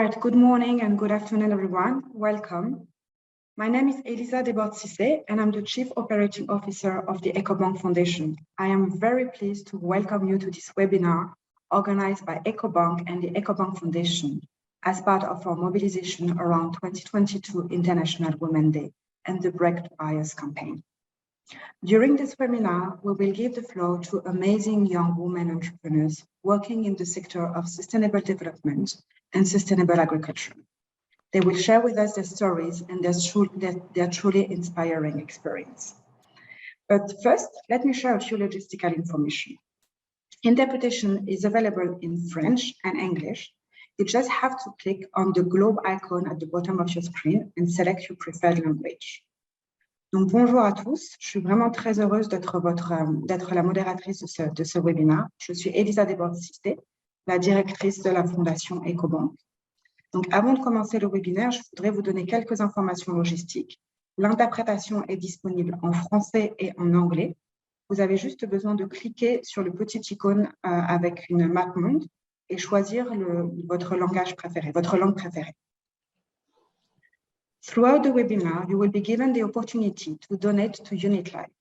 right, good morning and good afternoon, everyone. Welcome. My name is Elisa Desbordes-Cissé, and I'm the Chief Operating Officer of the Ecobank Foundation. I am very pleased to welcome you to this webinar organized by Ecobank and the Ecobank Foundation as part of our mobilization around 2022 International Women's Day and the Break the Bias campaign. During this webinar, we will give the floor to amazing young women entrepreneurs working in the sector of sustainable development and sustainable agriculture. They will share with us their stories and their truly inspiring experience. But first, let me share a few logistical information. Interpretation is available in French and English. You just have to click on the globe icon at the bottom of your screen and select your preferred language. Donc, bonjour à tous. Je suis vraiment très heureuse d'être la modératrice de ce webinaire. Je suis Elisa Desbordes-Cissé, la directrice de la Fondation Ecobank. Donc, avant de commencer le webinaire, je voudrais vous donner quelques informations logistiques. L'interprétation est disponible en français et en anglais. Vous avez juste besoin de cliquer sur le petit icône avec une map monde et choisir votre langage préféré, votre langue préférée. Throughout the webinar, you will be given the opportunity to donate to UnitLife.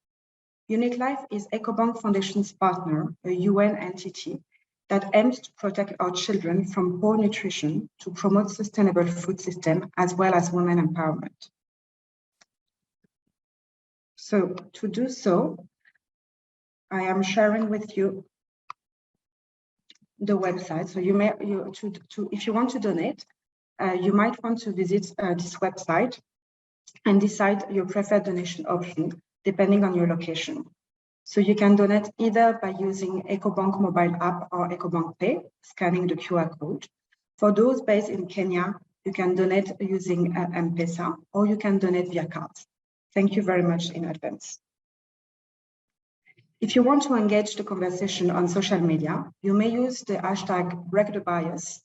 UnitLife is Ecobank Foundation's partner, a UN entity that aims to protect our children from poor nutrition to promote sustainable food system as well as women empowerment. So to do so, I am sharing with you the website. So if you want to donate, you might want to visit this website and decide your preferred donation option depending on your location. So you can donate either by using Ecobank mobile app or Ecobank Pay, scanning the QR code. For those based in Kenya, you can donate using M-Pesa, or you can donate via cards. Thank you very much in advance. If you want to engage the conversation on social media, you may use the hashtag #BreakTheBias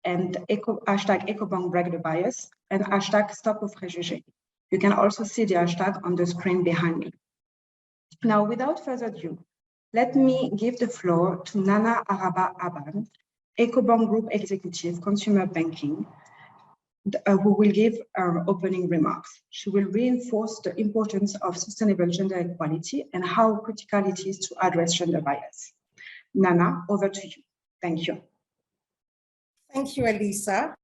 and hashtag #EcobankBreakTheBias and hashtag #StopAusPréjugés. You can also see the hashtag on the screen behind me. Now, without further ado, let me give the floor to Nana Araba Aban, Ecobank Group Executive, Consumer Banking, who will give opening remarks. She will reinforce the importance of sustainable gender equality and how critical it is to address gender bias. Nana, over to you. Thank you. Thank you, Elisa.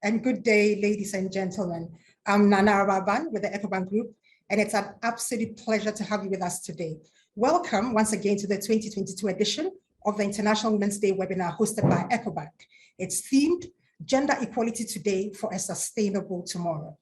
And good day, ladies and gentlemen. I'm Nana Araban with the Ecobank Group, and it's an absolute pleasure to have you with us today. Welcome once again to the 2022 edition of the International Women's Day webinar hosted by Ecobank. It's themed Gender Equality Today for a Sustainable Tomorrow.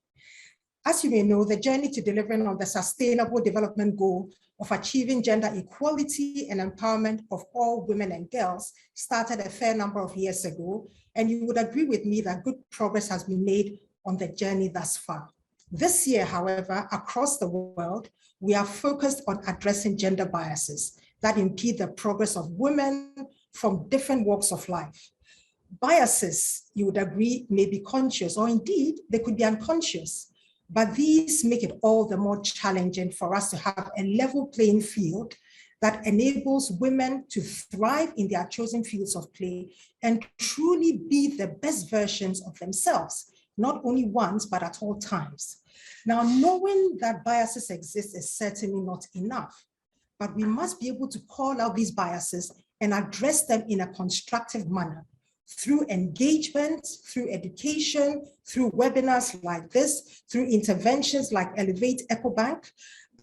As you may know, the journey to delivering on the Sustainable Development Goal of achieving gender equality and empowerment of all women and girls started a fair number of years ago, and you would agree with me that good progress has been made on the journey thus far. This year, however, across the world, we are focused on addressing gender biases that impede the progress of women from different walks of life. Biases, you would agree, may be conscious, or indeed, they could be unconscious. But these make it all the more challenging for us to have a level playing field that enables women to thrive in their chosen fields of play and truly be the best versions of themselves, not only once, but at all times. Now, knowing that biases exist is certainly not enough, but we must be able to call out these biases and address them in a constructive manner, through engagement, through education, through webinars like this, through interventions like Elevate Ecobank.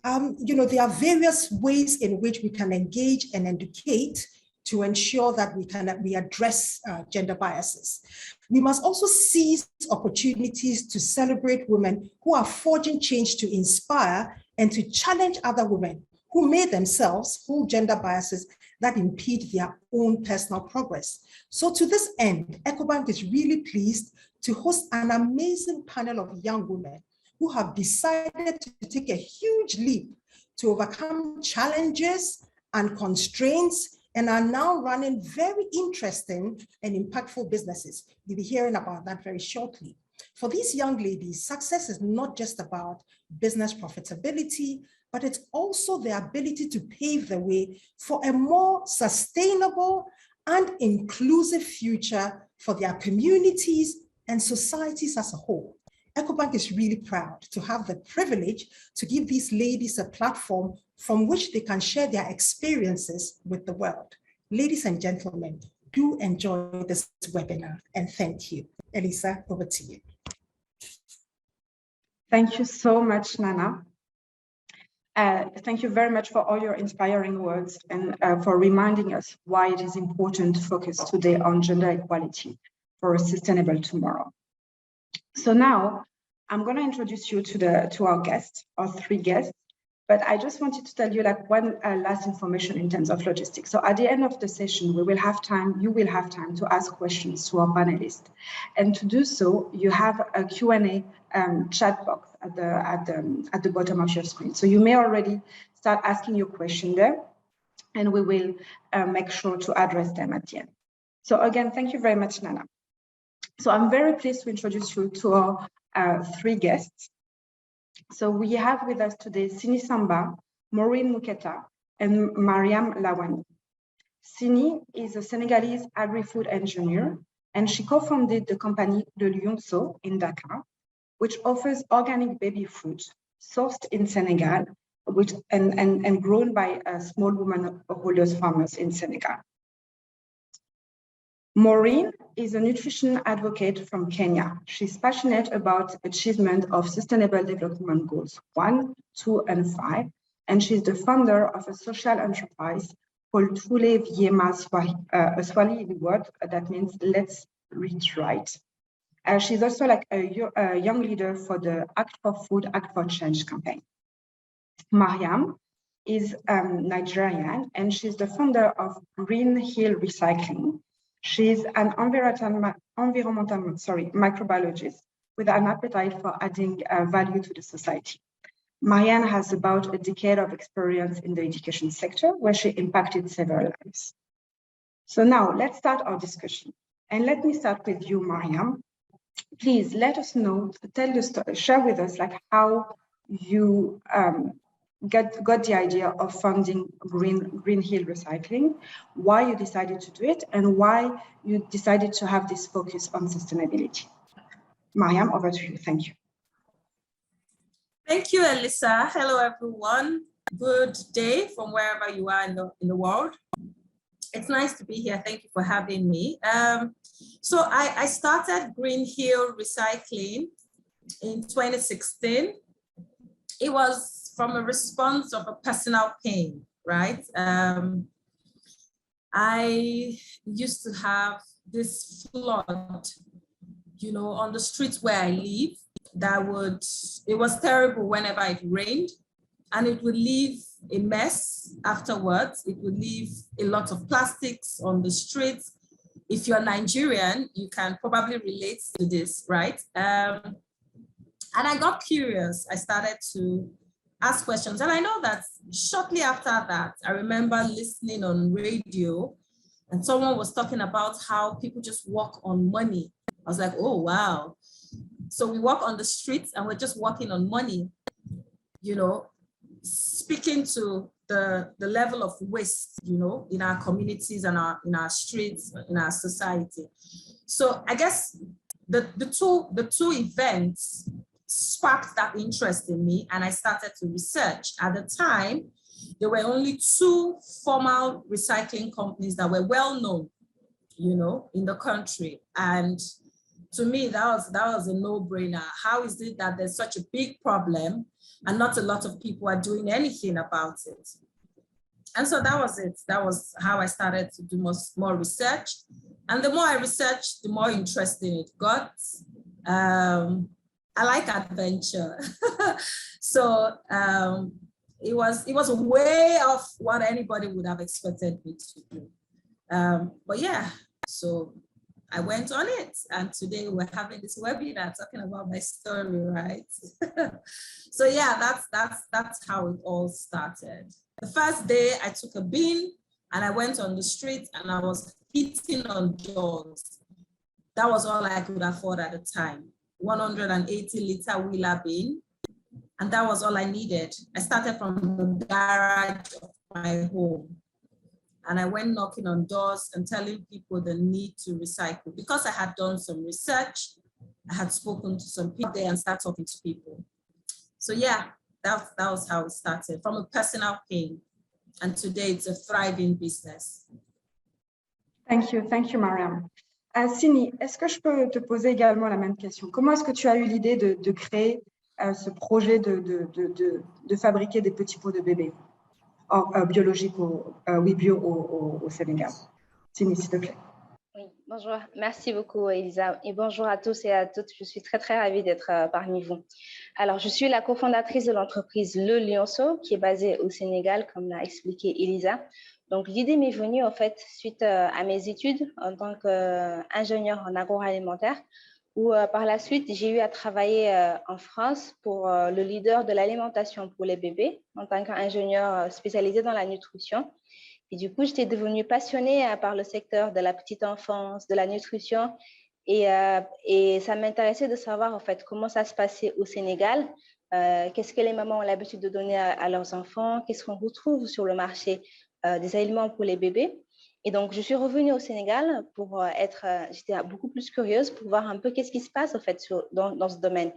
There are various ways in which we can engage and educate to ensure that we address gender biases. We must also seize opportunities to celebrate women who are forging change to inspire and to challenge other women who may themselves hold gender biases that impede their own personal progress. So to this end, Ecobank is really pleased to host an amazing panel of young women who have decided to take a huge leap to overcome challenges and constraints and are now running very interesting and impactful businesses. You'll be hearing about that very shortly. For these young ladies, success is not just about business profitability, but it's also the ability to pave the way for a more sustainable and inclusive future for their communities and societies as a whole. Ecobank is really proud to have the privilege to give these ladies a platform from which they can share their experiences with the world. Ladies and gentlemen, do enjoy this webinar, and thank you. Elisa, over to you. Thank you so much, Nana. Thank you very much for all your inspiring words and for reminding us why it is important to focus today on gender equality for a sustainable tomorrow. So now I'm going to introduce you to our guests, our three guests, but I just wanted to tell you like one last information in terms of logistics. So at the end of the session, you will have time to ask questions to our panelists. And to do so, you have a Q&A chat box at the bottom of your screen. So you may already start asking your question there, and we will make sure to address them at the end. So again, thank you very much, Nana. So I'm very pleased to introduce you to our three guests. So we have with us today Sini Samba, Maureen Muketa, and Mariam Lawani. Sini is a Senegalese agri-food engineer, and she co-founded the company Le Lionceau in Dakar, which offers organic baby food sourced in Senegal, and grown by small smallholders farmers in Senegal. Maureen is a nutrition advocate from Kenya. She's passionate about achievement of Sustainable Development Goals 1, 2, and 5, and she's the founder of a social enterprise called Tule Vyema, a Swahili word that means let's read right. She's also like a young leader for the Act for Food, Act for Change campaign. Mariam is Nigerian, and she's the founder of Green Hill Recycling. She's an environmental microbiologist with an appetite for adding value to the society. Marianne has about a decade of experience in the education sector, where she impacted several lives. So now let's start our discussion. And let me start with you, Mariam. Please let us know, tell the story, share with us like how you got the idea of funding Green Hill Recycling, why you decided to do it, and why you decided to have this focus on sustainability. Mariam, over to you. Thank you. Thank you, Elisa. Hello, everyone. Good day from wherever you are in the world. It's nice to be here. Thank you for having me. So I started Green Hill Recycling in 2016. It was from a response of a personal pain, right? I used to have this flood, you know, on the streets where I live. It was terrible whenever it rained, and it would leave a mess afterwards. It would leave a lot of plastics on the streets. If you're Nigerian, you can probably relate to this, right? And I got curious. I started to ask questions. And I know that shortly after that, I remember listening on radio, and someone was talking about how people just walk on money. I was like, oh, wow. So we walk on the streets and we're just walking on money, you know, speaking to the level of waste, you know, in our communities and in our streets, in our society. So I guess the two events sparked that interest in me, and I started to research. At the time, there were only 2 formal recycling companies that were well known, you know, in the country. And to me, that was a no-brainer. How is it that there's such a big problem and not a lot of people are doing anything about it? And so that was it. That was how I started to do more research. And the more I researched, the more interesting it got. I like adventure. So it was way off what anybody would have expected me to do. But yeah, so I went on it, and today we're having this webinar talking about my story, right? So yeah, that's how it all started. The first day I took a bin and I went on the street and I was hitting on doors. That was all I could afford at the time. 180-liter wheeler bin, and that was all I needed. I started from the garage of my home. And I went knocking on doors and telling people the need to recycle. Because I had done some research, I had spoken to some people there and started talking to people. So yeah, that was how it started, from a personal pain. And today it's a thriving business. Thank you, Mariam. Sini, est-ce que je peux te poser également la même question? Comment est-ce que tu as eu l'idée de créer ce projet de fabriquer des petits pots de bébés biologiques bio au Sénégal? Sini, s'il te plaît. Oui, bonjour. Merci beaucoup, Elisa. Et bonjour à tous et à toutes. Je suis très, très ravie d'être parmi vous. Alors, je suis la cofondatrice de l'entreprise Le Lionceau, qui est basée au Sénégal, comme l'a expliqué Elisa. Donc, l'idée m'est venue, en fait, suite à mes études en tant qu'ingénieure en agroalimentaire, où par la suite, j'ai eu à travailler en France pour le leader de l'alimentation pour les bébés, en tant qu'ingénieure spécialisée dans la nutrition. Et du coup, j'étais devenue passionnée par le secteur de la petite enfance, de la nutrition. Et ça m'intéressait de savoir, en fait, comment ça se passait au Sénégal. Qu'est-ce que les mamans ont l'habitude de donner à leurs enfants? Qu'est-ce qu'on retrouve sur le marché des aliments pour les bébés? Et donc, je suis revenue au Sénégal pour j'étais beaucoup plus curieuse pour voir un peu qu'est-ce qui se passe, en fait, dans ce domaine.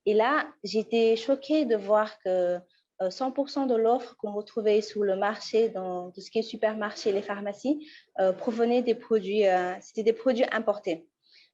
Et là, j'étais choquée de voir que 100% de l'offre qu'on retrouvait sur le marché, dans tout ce qui est supermarché, les pharmacies, provenait des produits, c'était des produits importés.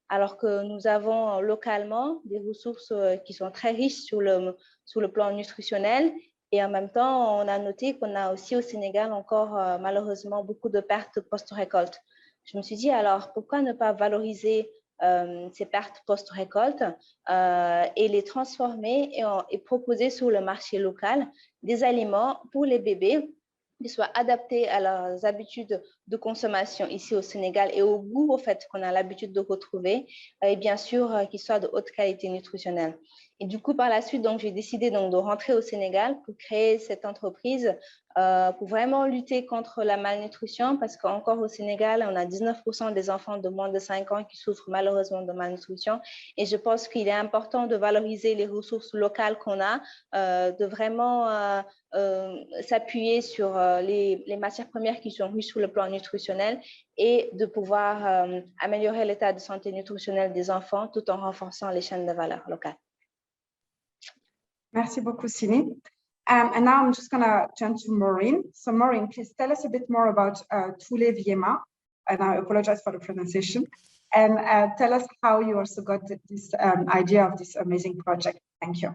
Alors que nous avons localement des ressources qui sont très riches sur le plan nutritionnel. Et en même temps, on a noté qu'on a aussi au Sénégal encore malheureusement beaucoup de pertes post-récolte. Je me suis dit, alors pourquoi ne pas valoriser ces pertes post-récolte et les transformer et proposer sur le marché local des aliments pour les bébés qui soient adaptés à leurs habitudes de consommation ici au Sénégal et au goût au fait qu'on a l'habitude de retrouver et bien sûr qu'ils soient de haute qualité nutritionnelle. Et du coup, par la suite, donc, j'ai décidé donc, de rentrer au Sénégal pour créer cette entreprise pour vraiment lutter contre la malnutrition parce qu'encore au Sénégal, on a 19% des enfants de moins de 5 ans qui souffrent malheureusement de malnutrition. Et je pense qu'il est important de valoriser les ressources locales qu'on a, de vraiment s'appuyer sur les matières premières qui sont riches sur le plan nutritionnel et de pouvoir améliorer l'état de santé nutritionnelle des enfants tout en renforçant les chaînes de valeur locales. Merci beaucoup, Sini. And now I'm just going to turn to Maureen. So Maureen, please tell us a bit more about Tule Viema, and I apologize for the pronunciation, and tell us how you also got this idea of this amazing project. Thank you.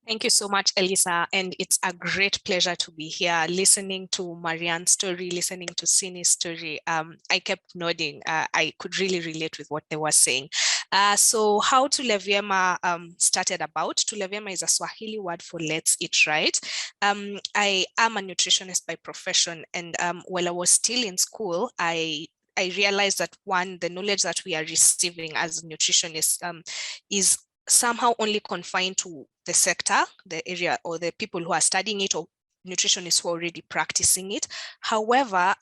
Thank you so much, Elisa. And it's a great pleasure to be here, listening to Marianne's story, listening to Sini's story. I kept nodding. I could really relate with what they were saying. So how Tule Viema started about. Tule Viema is a Swahili word for let's eat right. I am a nutritionist by profession. And while I was still in school, I realized that the knowledge that we are receiving as nutritionists is somehow only confined to the sector, the area, or the people who are studying it, or nutritionists who are already practicing it. However,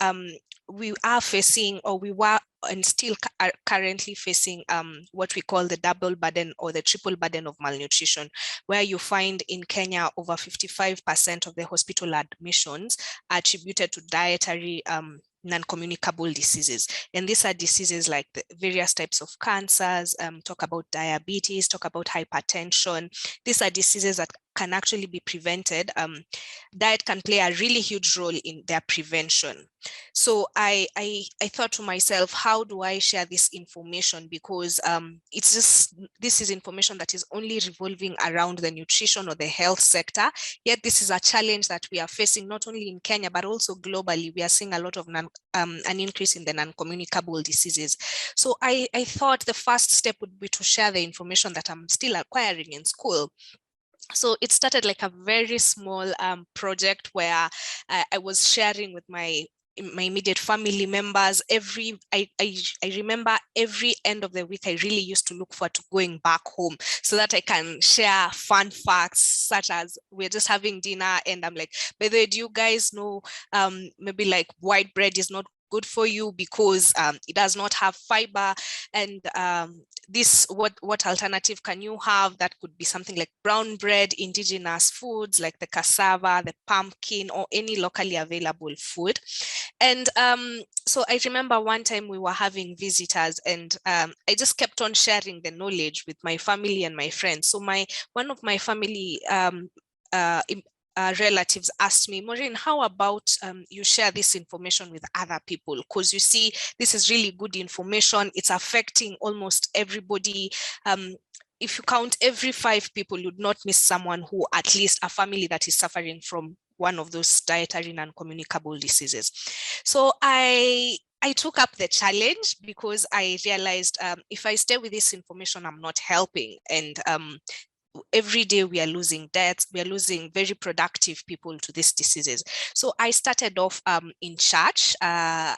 we are facing, or we were and still are currently facing what we call the double burden or the triple burden of malnutrition, where you find in Kenya over 55% of the hospital admissions are attributed to dietary non-communicable diseases. And these are diseases like the various types of cancers, talk about diabetes, talk about hypertension. These are diseases that can actually be prevented. Diet can play a really huge role in their prevention. So I thought to myself, how do I share this information? Because this is information that is only revolving around the nutrition or the health sector. Yet this is a challenge that we are facing not only in Kenya, but also globally. We are seeing a lot of an increase in the non-communicable diseases. So I thought the first step would be to share the information that I'm still acquiring in school. So it started like a very small project where I was sharing with my immediate family members. I remember every end of the week, I really used to look forward to going back home so that I can share fun facts, such as we're just having dinner and I'm like, by the way, do you guys know maybe like white bread is not good for you because it does not have fiber. And what alternative can you have? That could be something like brown bread, indigenous foods like the cassava, the pumpkin, or any locally available food. And so I remember one time we were having visitors, and I just kept on sharing the knowledge with my family and my friends. So one of my family relatives asked me, Maureen, how about you share this information with other people? Because you see, this is really good information. It's affecting almost everybody. If you count every 5 people, you'd not miss someone who, at least a family that is suffering from one of those dietary non-communicable diseases. So I took up the challenge because I realized if I stay with this information, I'm not helping. And every day we are losing deaths, we are losing very productive people to these diseases. So I started off in church. I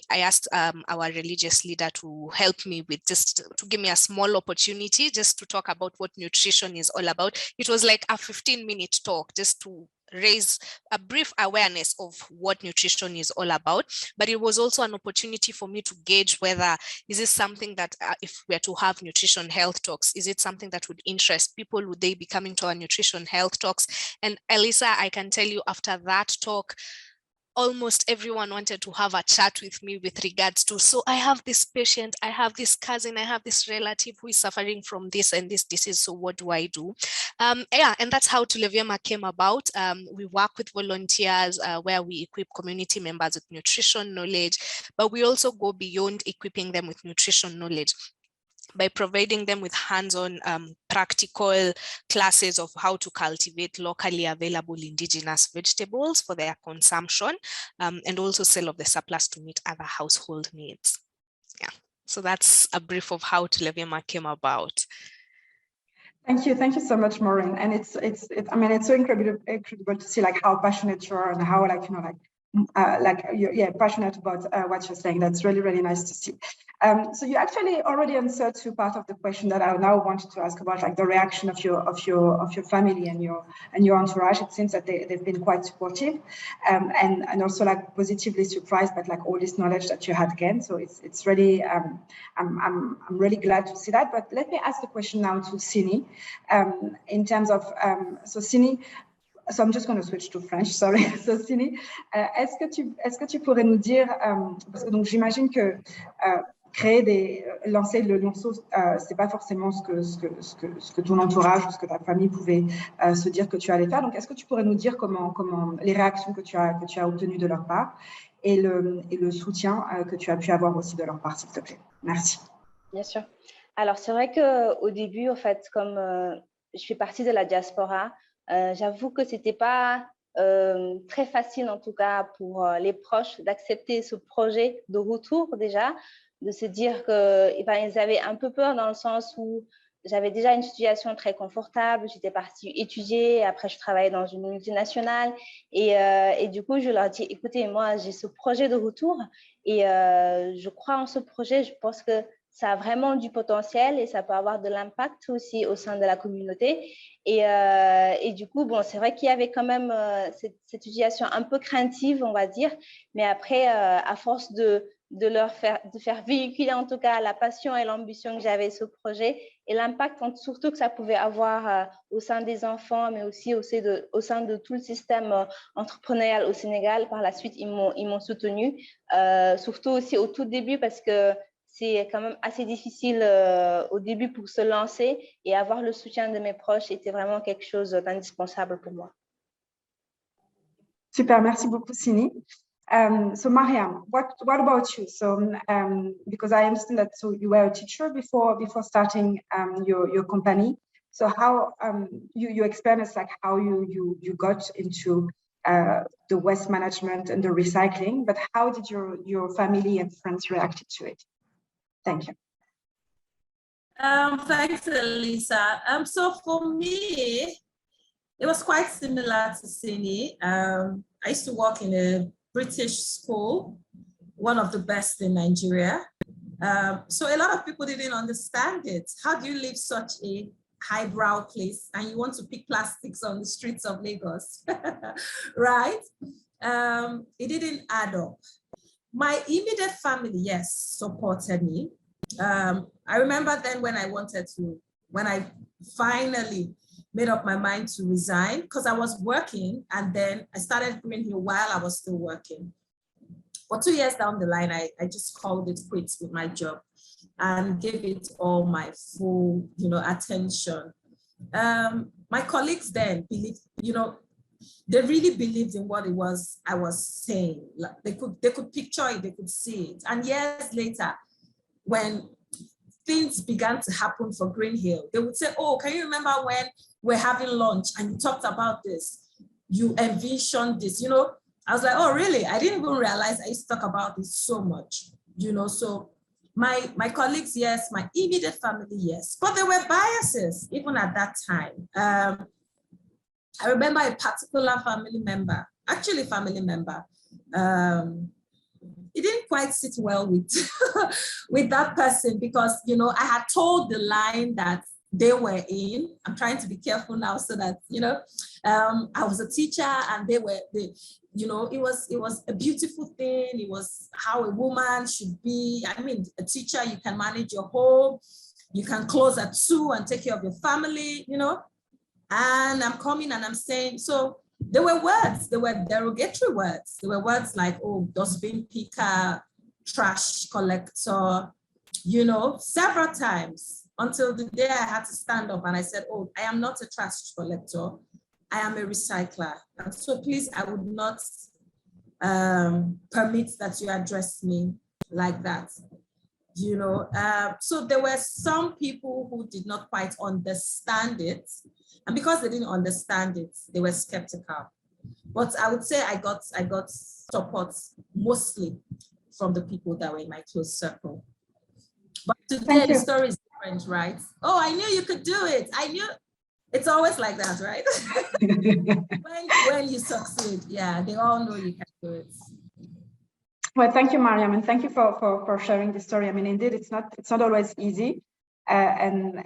asked our religious leader to help me with just to give me a small opportunity just to talk about what nutrition is all about. It was like a 15-minute talk just to raise a brief awareness of what nutrition is all about. But it was also an opportunity for me to gauge whether is this something that if we are to have nutrition health talks, is it something that would interest people? Would they be coming to our nutrition health talks? And Elisa, I can tell you after that talk, almost everyone wanted to have a chat with me with regards to, so I have this patient, I have this cousin, I have this relative who is suffering from this and this disease, so what do I do? Yeah, and that's how Tuleviema came about. We work with volunteers where we equip community members with nutrition knowledge, but we also go beyond equipping them with nutrition knowledge by providing them with hands-on practical classes of how to cultivate locally available indigenous vegetables for their consumption, and also sell of the surplus to meet other household needs. Yeah, so that's a brief of how Tuleviema came about. Thank you so much, Maureen. And it's I mean, it's so incredible to see like how passionate you are and how you're passionate about what you're saying. That's really nice to see. So you actually already answered to part of the question that I now wanted to ask about, like the reaction of your family and your entourage. It seems that they've been quite supportive, and also like positively surprised by like all this knowledge that you had gained. So it's really I'm really glad to see that. But let me ask the question now to Sini, in terms of so Sini. So I'm just going to switch to French, sorry. So Sini, est-ce que tu pourrais nous dire, parce que donc j'imagine que lancer le lionceau, c'est pas forcément ce que ton entourage ou ce que ta famille pouvait se dire que tu allais faire. Donc est-ce que tu pourrais nous dire comment les réactions que tu as obtenues de leur part et le soutien que tu as pu avoir aussi de leur part, s'il te plaît. Merci. Bien sûr. Alors c'est vrai qu'au début, en fait, comme je fais partie de la diaspora, j'avoue que c'était pas très facile, en tout cas pour les proches, d'accepter ce projet de retour déjà, de se dire qu'ils avaient un peu peur dans le sens où j'avais déjà une situation très confortable, j'étais partie étudier, après je travaillais dans une multinationale et du coup je leur dis, écoutez, moi j'ai ce projet de retour et je crois en ce projet, je pense que ça a vraiment du potentiel et ça peut avoir de l'impact aussi au sein de la communauté. Et du coup, bon, c'est vrai qu'il y avait quand même cette situation un peu craintive, on va dire, mais après, à force de faire véhiculer en tout cas la passion et l'ambition que j'avais sur ce projet et l'impact surtout que ça pouvait avoir au sein des enfants, mais aussi au sein de tout le système entrepreneurial au Sénégal. Par la suite, ils m'ont soutenue, surtout aussi au tout début parce que c'est quand même assez difficile au début pour se lancer et avoir le soutien de mes proches était vraiment quelque chose d'indispensable pour moi. Super, merci beaucoup, Sini. So Mariam, what about you? So because I understand that you were a teacher before starting your company. So how you experienced like how you got into the waste management and the recycling, but how did your family and friends react to it? Thank you. Thanks, Elisa. So for me, it was quite similar to Sini. I used to work in a British school, one of the best in Nigeria. So a lot of people didn't understand it. How do you leave such a highbrow place and you want to pick plastics on the streets of Lagos, right? it didn't add up. My immediate family, yes, supported me. I remember then when I finally made up my mind to resign, because I was working and then I started Green Hill while I was still working. For 2 years down the line, I just called it quits with my job and gave it all my full, attention. My colleagues then believed, they really believed in what it was I was saying. Like they could picture it, they could see it. And years later, when things began to happen for Green Hill, they would say, oh, can you remember when we're having lunch and you talked about this? You envisioned this, I was like, oh, really? I didn't even realize I used to talk about this so much, so my colleagues, yes, my immediate family, yes, but there were biases even at that time. I remember a particular family member, it didn't quite sit well with, with that person because, I had told the line that they were in. I'm trying to be careful now so that, I was a teacher and it was a beautiful thing. It was how a woman should be. I mean, a teacher, you can manage your home, you can close at 2 and take care of your family, and I'm coming and I'm saying, so there were words, there were derogatory words. There were words like, oh, dustbin picker, trash collector, several times until the day I had to stand up and I said, oh, I am not a trash collector. I am a recycler. And so please, I would not permit that you address me like that. So there were some people who did not quite understand it. And because they didn't understand it, they were skeptical. But I would say I got support mostly from the people that were in my close circle. But today the story is different, right? Oh, I knew you could do it. I knew. It's always like that, right? when you succeed, yeah, they all know you can do it. Well, thank you, Mariam, and thank you for sharing the story. I mean, indeed, it's not always easy, and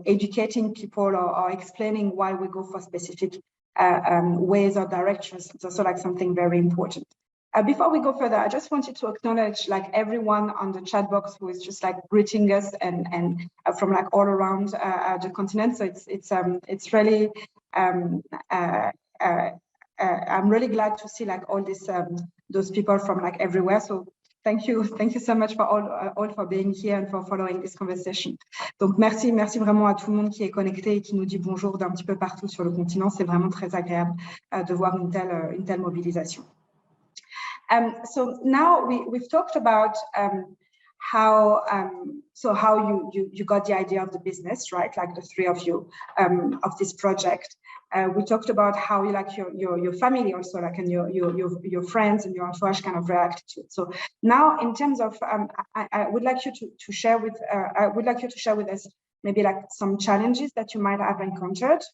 educating people or explaining why we go for specific ways or directions. It's also like something very important. Before we go further, I just wanted to acknowledge like everyone on the chat box who is just like greeting us and from like all around the continent. So it's really I'm really glad to see like all this those people from like everywhere. So thank you so much for all for being here and for following this conversation. Donc merci vraiment à tout le monde qui est connecté et qui nous dit bonjour d'un petit peu partout sur le continent. C'est vraiment très agréable de voir une telle mobilisation. So now we've talked about how you got the idea of the business, right? Like the three of you of this project. We talked about how you like your family also, like, and your friends and your entourage kind of reacted to it. So now, in terms of, I would like you to share with us maybe like some challenges that you might have encountered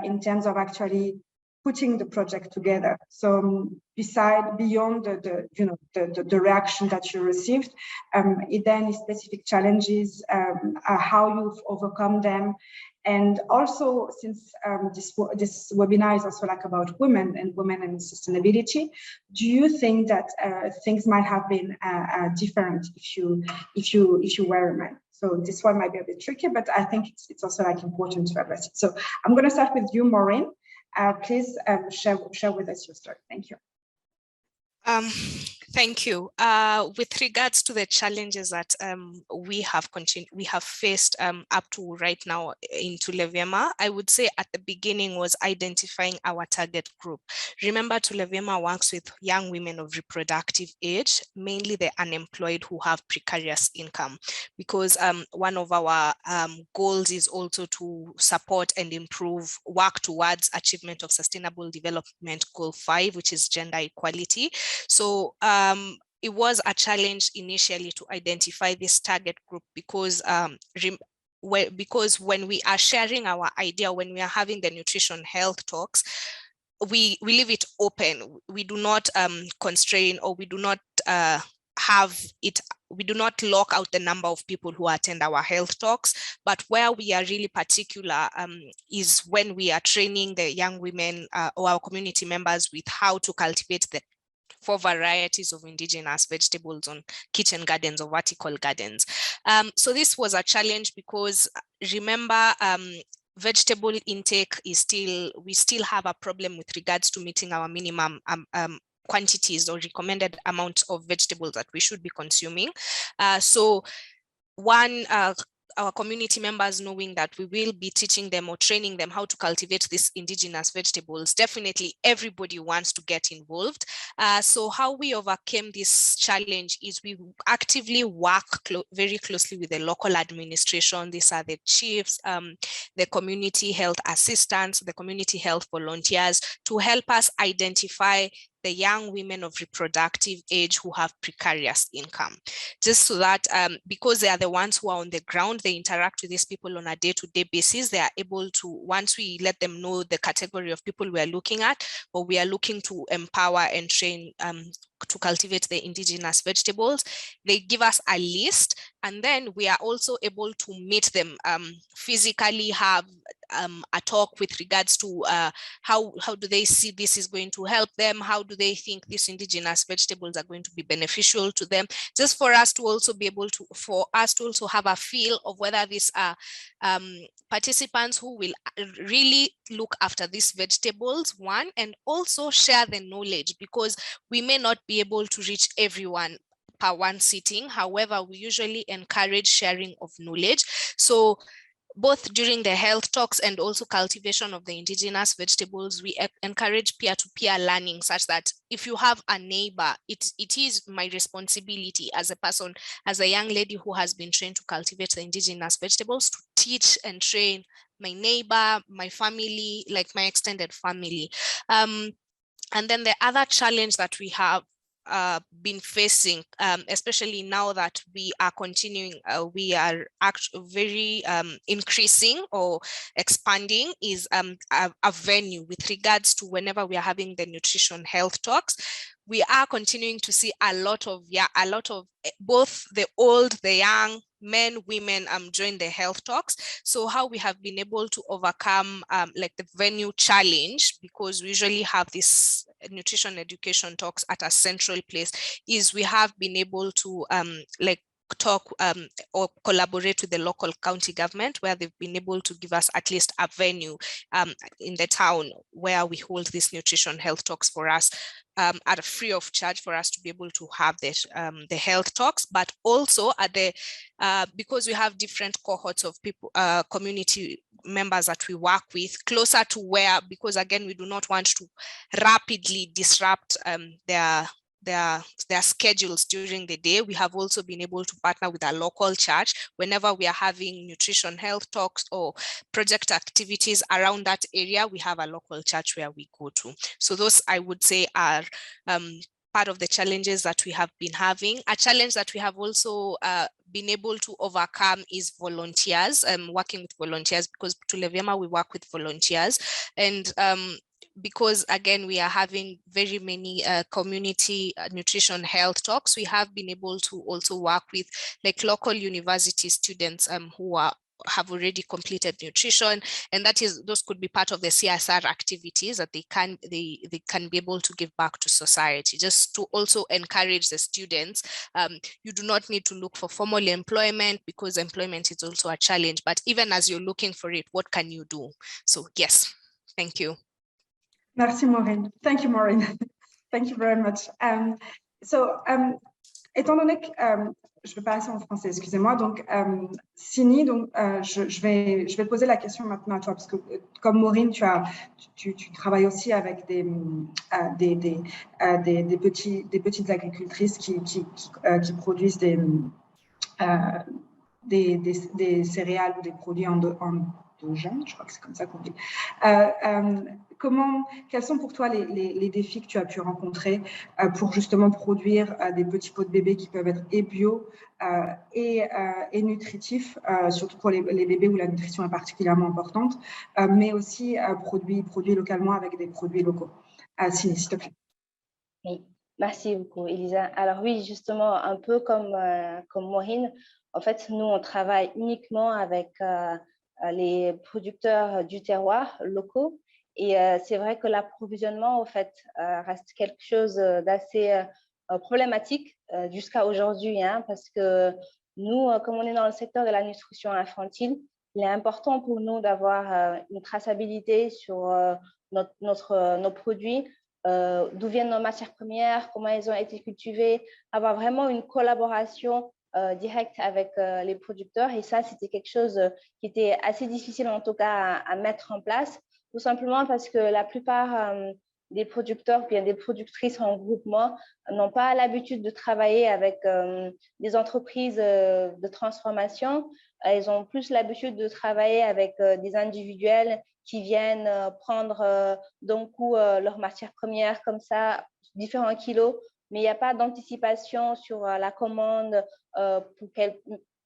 in terms of actually putting the project together. So beyond the reaction that you received, is there any specific challenges, how you've overcome them? And also, since this webinar is also like about women and sustainability, do you think that things might have been different if you were a man? So this one might be a bit tricky, but I think it's also like important to address it. So I'm going to start with you, Maureen. Please share with us your story. Thank you. Thank you. With regards to the challenges that we have faced up to right now in Tulevema, I would say at the beginning was identifying our target group. Remember, Tulevema works with young women of reproductive age, mainly the unemployed who have precarious income, because one of our goals is also to support and work towards achievement of Sustainable Development Goal 5, which is gender equality. So it was a challenge initially to identify this target group because when we are sharing our idea, when we are having the nutrition health talks, we leave it open. We do not constrain, or we do not have it we do not lock out the number of people who attend our health talks, but where we are really particular is when we are training the young women or our community members with how to cultivate the 4 varieties of indigenous vegetables on kitchen gardens or vertical gardens. So this was a challenge because remember, vegetable intake is we still have a problem with regards to meeting our minimum quantities or recommended amount of vegetables that we should be consuming. So one, our community members knowing that we will be teaching them or training them how to cultivate these indigenous vegetables, definitely everybody wants to get involved. So how we overcame this challenge is we actively work very closely with the local administration. These are the chiefs, the community health assistants, the community health volunteers, to help us identify the young women of reproductive age who have precarious income, just so that because they are the ones who are on the ground, they interact with these people on a day-to-day basis. They are able to, once we let them know the category of people we are looking at, or we are looking to empower and train to cultivate the indigenous vegetables, they give us a list, and then we are also able to meet them physically, have a talk with regards to how do they see this is going to help them, how do they think these indigenous vegetables are going to be beneficial to them, just for us to also be able to, for us to also have a feel of whether these are participants who will really look after these vegetables, one, and also share the knowledge, because we may not be able to reach everyone per one sitting. However, we usually encourage sharing of knowledge. So both during the health talks and also cultivation of the indigenous vegetables, we encourage peer-to-peer learning, such that if you have a neighbor, it is my responsibility as a person, as a young lady who has been trained to cultivate the indigenous vegetables, to teach and train my neighbor, my family, like my extended family. And then the other challenge that we have been facing, especially now that we are continuing, we are very increasing or expanding, is a venue with regards to whenever we are having the nutrition health talks. We are continuing to see a lot of both the old, the young, men, women join the health talks. So how we have been able to overcome like the venue challenge, because we usually have this nutrition education talks at a central place, is we have been able to like talk or collaborate with the local county government, where they've been able to give us at least a venue in the town where we hold these nutrition health talks for us at a free of charge, for us to be able to have this, the health talks, but also at the because we have different cohorts of people, community members that we work with closer to where, because again, we do not want to rapidly disrupt their schedules during the day. We have also been able to partner with a local church whenever we are having nutrition health talks or project activities around that area. We have a local church where we go to. So those, I would say, are part of the challenges that we have been having. A challenge that we have also been able to overcome is volunteers, working with volunteers, because to Leviama we work with volunteers, and because again we are having very many community nutrition health talks, we have been able to also work with like local university students who have already completed nutrition, and those could be part of the CSR activities that they can be able to give back to society, just to also encourage the students. You do not need to look for formal employment, because employment is also a challenge, but even as you're looking for it, what can you do? So yes, thank you. Merci Maureen. Thank you, Maureen. Thank you very much. Étant donné que je vais passer en français, excusez-moi. Donc, Sini, donc je vais poser la question maintenant à toi, parce que comme Maureen, tu travailles aussi avec des petites agricultrices qui produisent des céréales ou des produits endogènes, je crois que c'est comme ça qu'on dit. Quels sont pour toi les défis que tu as pu rencontrer pour justement produire des petits pots de bébés qui peuvent être et bio et nutritifs, surtout pour les bébés où la nutrition est particulièrement importante, mais aussi produits localement avec des produits locaux. Sini, s'il te plaît. Oui. Merci beaucoup, Elisa. Alors oui, justement, un peu comme Maureen, en fait, nous, on travaille uniquement avec les producteurs du terroir locaux. Et c'est vrai que l'approvisionnement, en fait, reste quelque chose d'assez problématique jusqu'à aujourd'hui, hein, parce que nous, comme on est dans le secteur de la nutrition infantile, il est important pour nous d'avoir une traçabilité sur nos produits, d'où viennent nos matières premières, comment elles ont été cultivées, avoir vraiment une collaboration directe avec les producteurs. Et ça, c'était quelque chose qui était assez difficile en tout cas à mettre en place, tout simplement parce que la plupart des producteurs, bien des productrices en groupement, n'ont pas l'habitude de travailler avec des entreprises de transformation. Ils ont plus l'habitude de travailler avec des individuels qui viennent prendre d'un coup leurs matières premières comme ça, différents kilos, mais il n'y a pas d'anticipation sur la commande pour qu'elles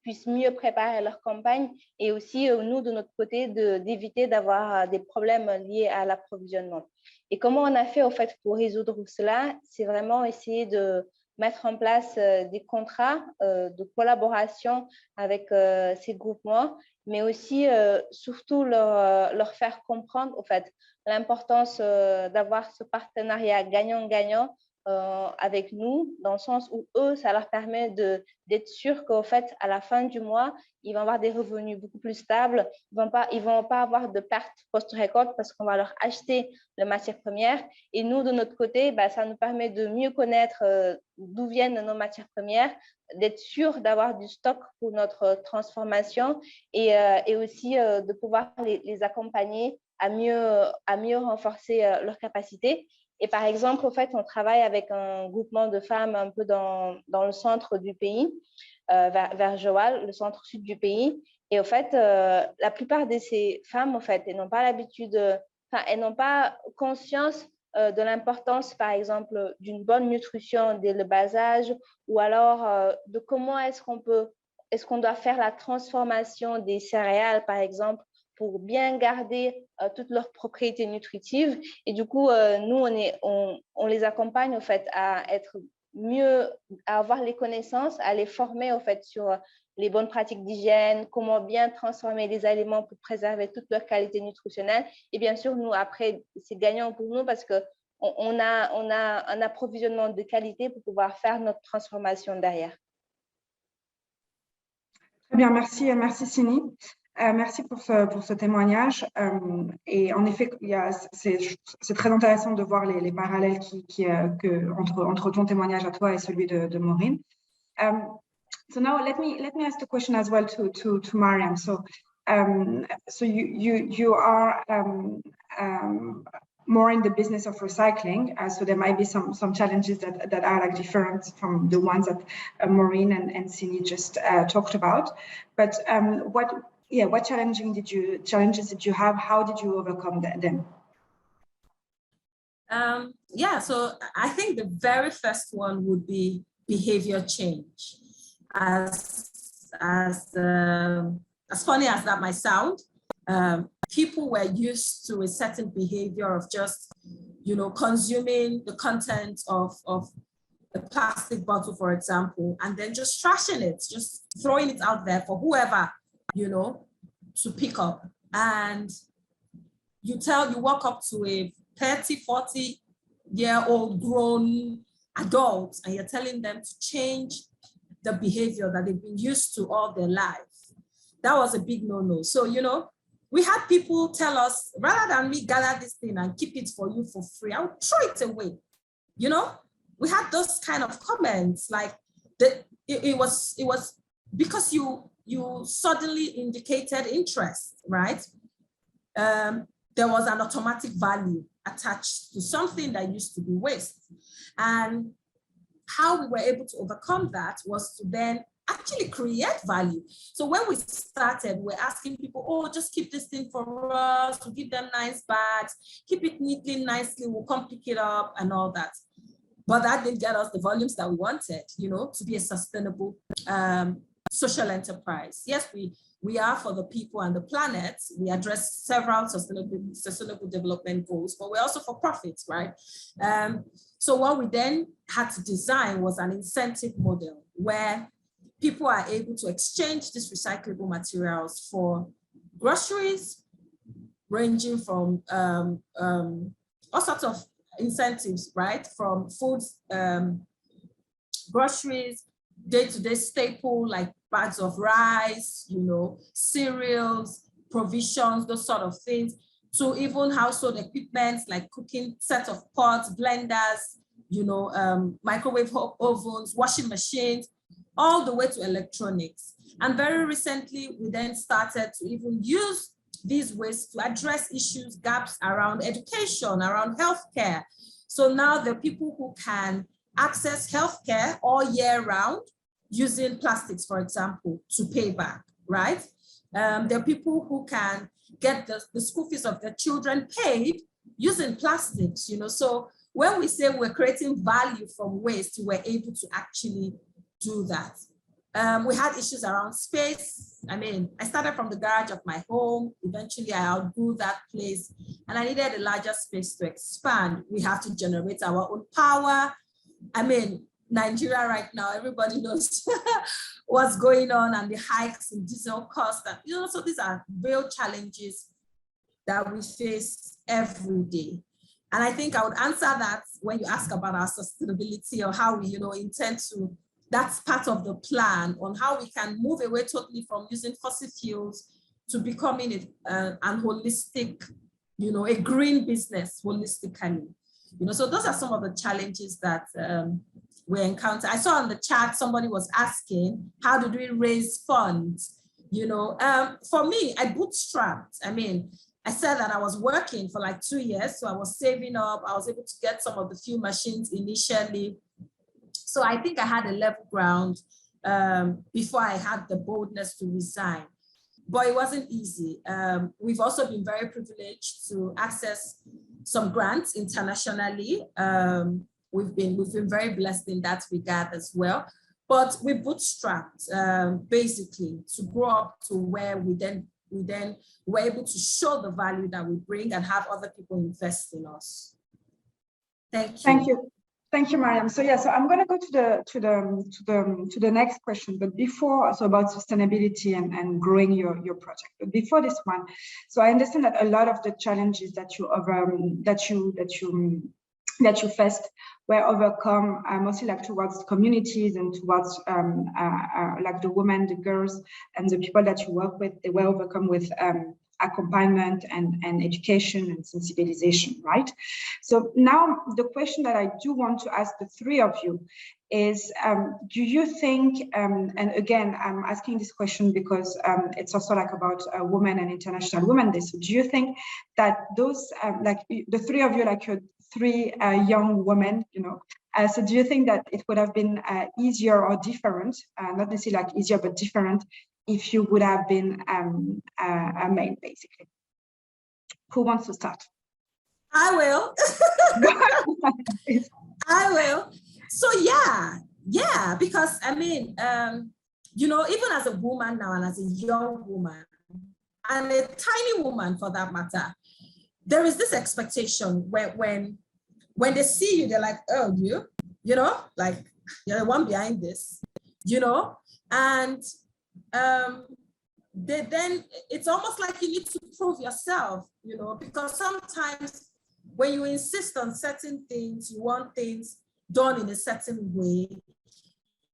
puissent mieux préparer leur campagne, et aussi nous, de notre côté, d'éviter d'avoir des problèmes liés à l'approvisionnement. Et comment on a fait au fait pour résoudre cela? C'est vraiment essayer de mettre en place des contrats de collaboration avec ces groupements, mais aussi surtout leur faire comprendre au fait l'importance d'avoir ce partenariat gagnant-gagnant avec nous, dans le sens où eux, ça leur permet d'être sûrs qu'au fait, à la fin du mois, ils vont avoir des revenus beaucoup plus stables. Ils vont pas avoir de pertes post-récolte parce qu'on va leur acheter les matières premières. Et nous, de notre côté, ça nous permet de mieux connaître d'où viennent nos matières premières, d'être sûr d'avoir du stock pour notre transformation, et aussi de pouvoir les accompagner à mieux renforcer leur capacité. Et par exemple, au fait, on travaille avec un groupement de femmes un peu dans le centre du pays, vers Joal, le centre sud du pays. Et au fait, la plupart de ces femmes, au fait, elles n'ont pas l'habitude, elles n'ont pas conscience de l'importance, par exemple, d'une bonne nutrition dès le bas âge, ou alors de comment est-ce qu'on doit faire la transformation des céréales, par exemple, pour bien garder toutes leurs propriétés nutritives. Et du coup, nous, on les accompagne, en fait, à être mieux, à avoir les connaissances, à les former, en fait, sur les bonnes pratiques d'hygiène, comment bien transformer les aliments pour préserver toute leur qualité nutritionnelle. Et bien sûr, nous, après, c'est gagnant pour nous parce qu'on a un approvisionnement de qualité pour pouvoir faire notre transformation derrière. Très bien, merci Sini. Merci pour ce témoignage. Et en effet, c'est très intéressant de voir les parallèles entre ton témoignage à toi et celui de Maureen. So now let me ask the question as well to Mariam. So you are more in the business of recycling, so there might be some challenges that are like different from the ones that Maureen and Sini just talked about. But what challenges did you have? How did you overcome them? So I think the very first one would be behavior change. As funny as that might sound, people were used to a certain behavior of just, consuming the content of a plastic bottle, for example, and then just trashing it, just throwing it out there for whoever, to pick up. And you walk up to a 30, 40-year-old grown adult and you're telling them to change the behavior that they've been used to all their life. That was a big no-no. So, we had people tell us, rather than me gather this thing and keep it for you for free, I would throw it away. We had those kind of comments, like it was because you suddenly indicated interest, right? There was an automatic value attached to something that used to be waste. And how we were able to overcome that was to then actually create value. So when we started, we're asking people, just keep this thing for us, we'll give them nice bags, keep it neatly, nicely, we'll come pick it up and all that. But that didn't get us the volumes that we wanted, to be a sustainable social enterprise. Yes, we we are for the people and the planet. We address several sustainable development goals, but we're also for profits, right? So what we then had to design was an incentive model where people are able to exchange these recyclable materials for groceries, ranging from all sorts of incentives, right? From foods, groceries, day-to-day staple like bags of rice, cereals, provisions, those sort of things, to even household equipment like cooking set of pots, blenders, microwave ovens, washing machines, all the way to electronics. And very recently, we then started to even use these ways to address issues, gaps around education, around healthcare. So now there are people who can access healthcare all year round using plastics, for example, to pay back, right? There are people who can get the school fees of their children paid using plastics, So when we say we're creating value from waste, we're able to actually do that. We had issues around space. I started from the garage of my home. Eventually, I outgrew that place, and I needed a larger space to expand. We have to generate our own power. Nigeria right now, everybody knows what's going on and the hikes in diesel costs. And, so these are real challenges that we face every day. And I think I would answer that when you ask about our sustainability or how we, intend to. That's part of the plan on how we can move away totally from using fossil fuels to becoming an holistic, a green business holistically. So those are some of the challenges that we encounter. I saw on the chat, somebody was asking, how did we raise funds? For me, I bootstrapped. I said that I was working for like 2 years, so I was saving up. I was able to get some of the few machines initially. So I think I had a level ground before I had the boldness to resign. But it wasn't easy. We've also been very privileged to access some grants internationally. We've been very blessed in that regard as well. But we bootstrapped basically to grow up to where we then were able to show the value that we bring and have other people invest in us. Thank you. Thank you. Thank you, Mariam. So I'm going to go to the next question, but before, so about sustainability and growing your project. But before this one, so I understand that a lot of the challenges that you faced were overcome mostly like towards communities and towards like the women, the girls, and the people that you work with. They were overcome with accompaniment and education and sensibilization, right? So now the question that I do want to ask the three of you is, do you think, and again, I'm asking this question because it's also like about women and International Women's Day. So do you think that those, like the three of you, like you're three young women, so do you think that it would have been easier or different, not necessarily like easier, but different, if you would have been a male, basically? Who wants to start? I will. I will. So yeah, because even as a woman now and as a young woman and a tiny woman for that matter, there is this expectation where when they see you, they're like, oh, like you're the one behind this, and then it's almost like you need to prove yourself, because sometimes when you insist on certain things, you want things done in a certain way,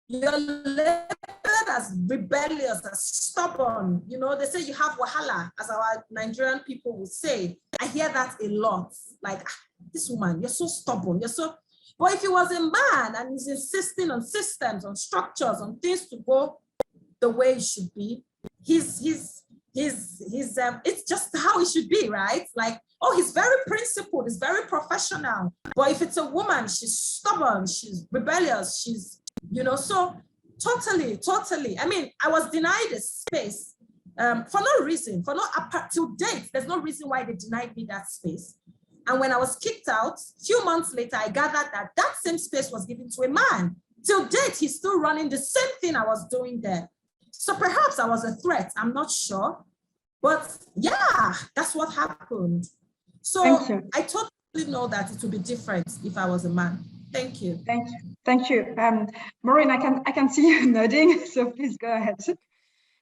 you're labeled as rebellious, as stubborn. They say you have wahala, as our Nigerian people would say. I hear that a lot. Like, this woman, you're so stubborn, But if he was a man and he's insisting on systems, on structures, on things to go the way it should be, it's just how it should be, right? Like, oh, he's very principled, he's very professional. But if it's a woman, she's stubborn, she's rebellious, she's, so totally. I was denied a space for no reason, till date, there's no reason why they denied me that space. And when I was kicked out, a few months later, I gathered that same space was given to a man. Till date, he's still running the same thing I was doing there. So perhaps I was a threat, I'm not sure. But yeah, that's what happened. So I totally know that it would be different if I was a man. Thank you. Thank you. Thank you. Maureen, I can see you nodding, so please go ahead.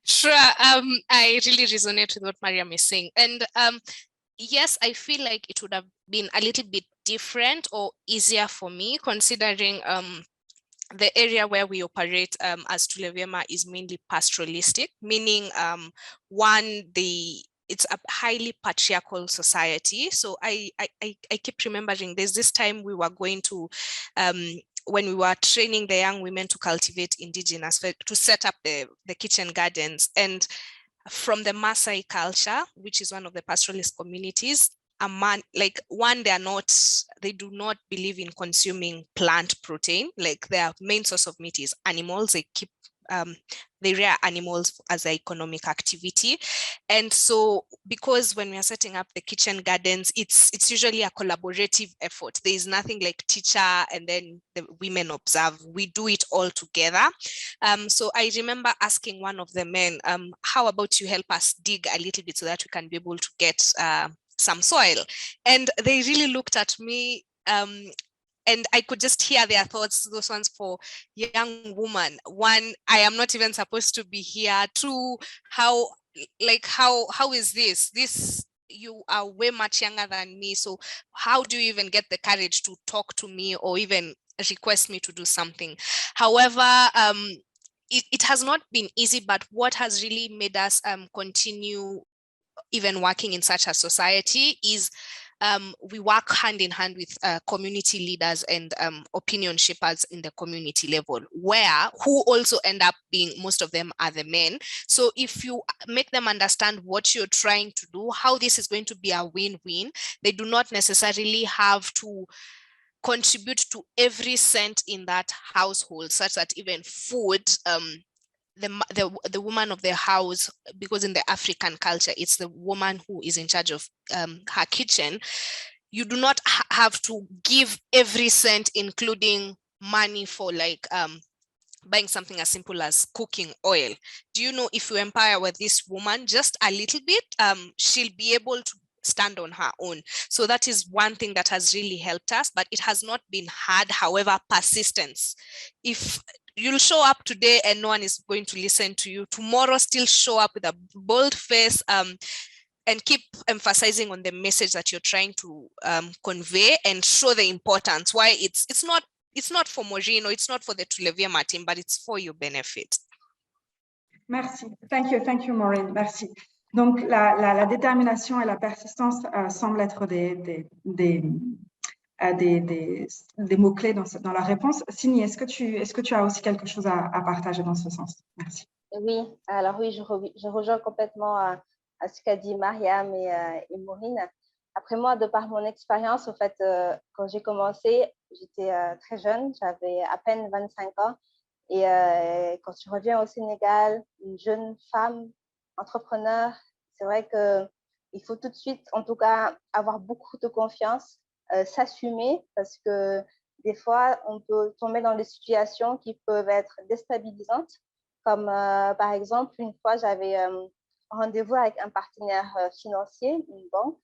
Sure. I really resonate with what Mariam is saying. And yes, I feel like it would have been a little bit different or easier for me, considering the area where we operate as Tulevyema is mainly pastoralistic, meaning it's a highly patriarchal society. So I keep remembering there's this time we were going to, when we were training the young women to cultivate indigenous, to set up the kitchen gardens. And from the Maasai culture, which is one of the pastoralist communities, a man, like one, they do not believe in consuming plant protein. Like their main source of meat is animals. They rear animals as an economic activity. And so because when we are setting up the kitchen gardens, it's usually a collaborative effort. There is nothing like teacher and then the women observe. We do it all together. So I remember asking one of the men, how about you help us dig a little bit so that we can be able to get some soil? And they really looked at me, and I could just hear their thoughts, those ones for young woman. One, I am not even supposed to be here. Two, how is this? You are way much younger than me. So how do you even get the courage to talk to me or even request me to do something? However, it has not been easy, but what has really made us continue even working in such a society is we work hand in hand with community leaders and opinion shapers in the community level, who also end up being, most of them are the men. So if you make them understand what you're trying to do, how this is going to be a win-win, they do not necessarily have to contribute to every cent in that household, such that even food, the woman of the house, because in the African culture, it's the woman who is in charge of her kitchen. You do not have to give every cent, including money for like buying something as simple as cooking oil. Do you know, if you empower this woman just a little bit, she'll be able to stand on her own. So that is one thing that has really helped us, but it has not been hard. However, persistence. If you'll show up today and no one is going to listen to you, tomorrow still show up with a bold face and keep emphasizing on the message that you're trying to convey, and show the importance why it's not for Maureen, or it's not for the Tulevyema team, but it's for your benefit. Merci. Thank you, Maureen. Merci. Donc, la détermination et la persistance semblent être des mots-clés dans la réponse. Sini, est-ce que tu as aussi quelque chose à partager dans ce sens? Merci. Oui, alors oui, je rejoins complètement à ce qu'a dit Mariam et Maureen. Après moi, de par mon expérience, en fait, quand j'ai commencé, j'étais très jeune, j'avais à peine 25 ans. Et quand tu reviens au Sénégal, une jeune femme entrepreneur, c'est vrai qu'il faut tout de suite, en tout cas, avoir beaucoup de confiance, s'assumer, parce que des fois, on peut tomber dans des situations qui peuvent être déstabilisantes. Comme par exemple, une fois, j'avais rendez-vous avec un partenaire financier, une banque.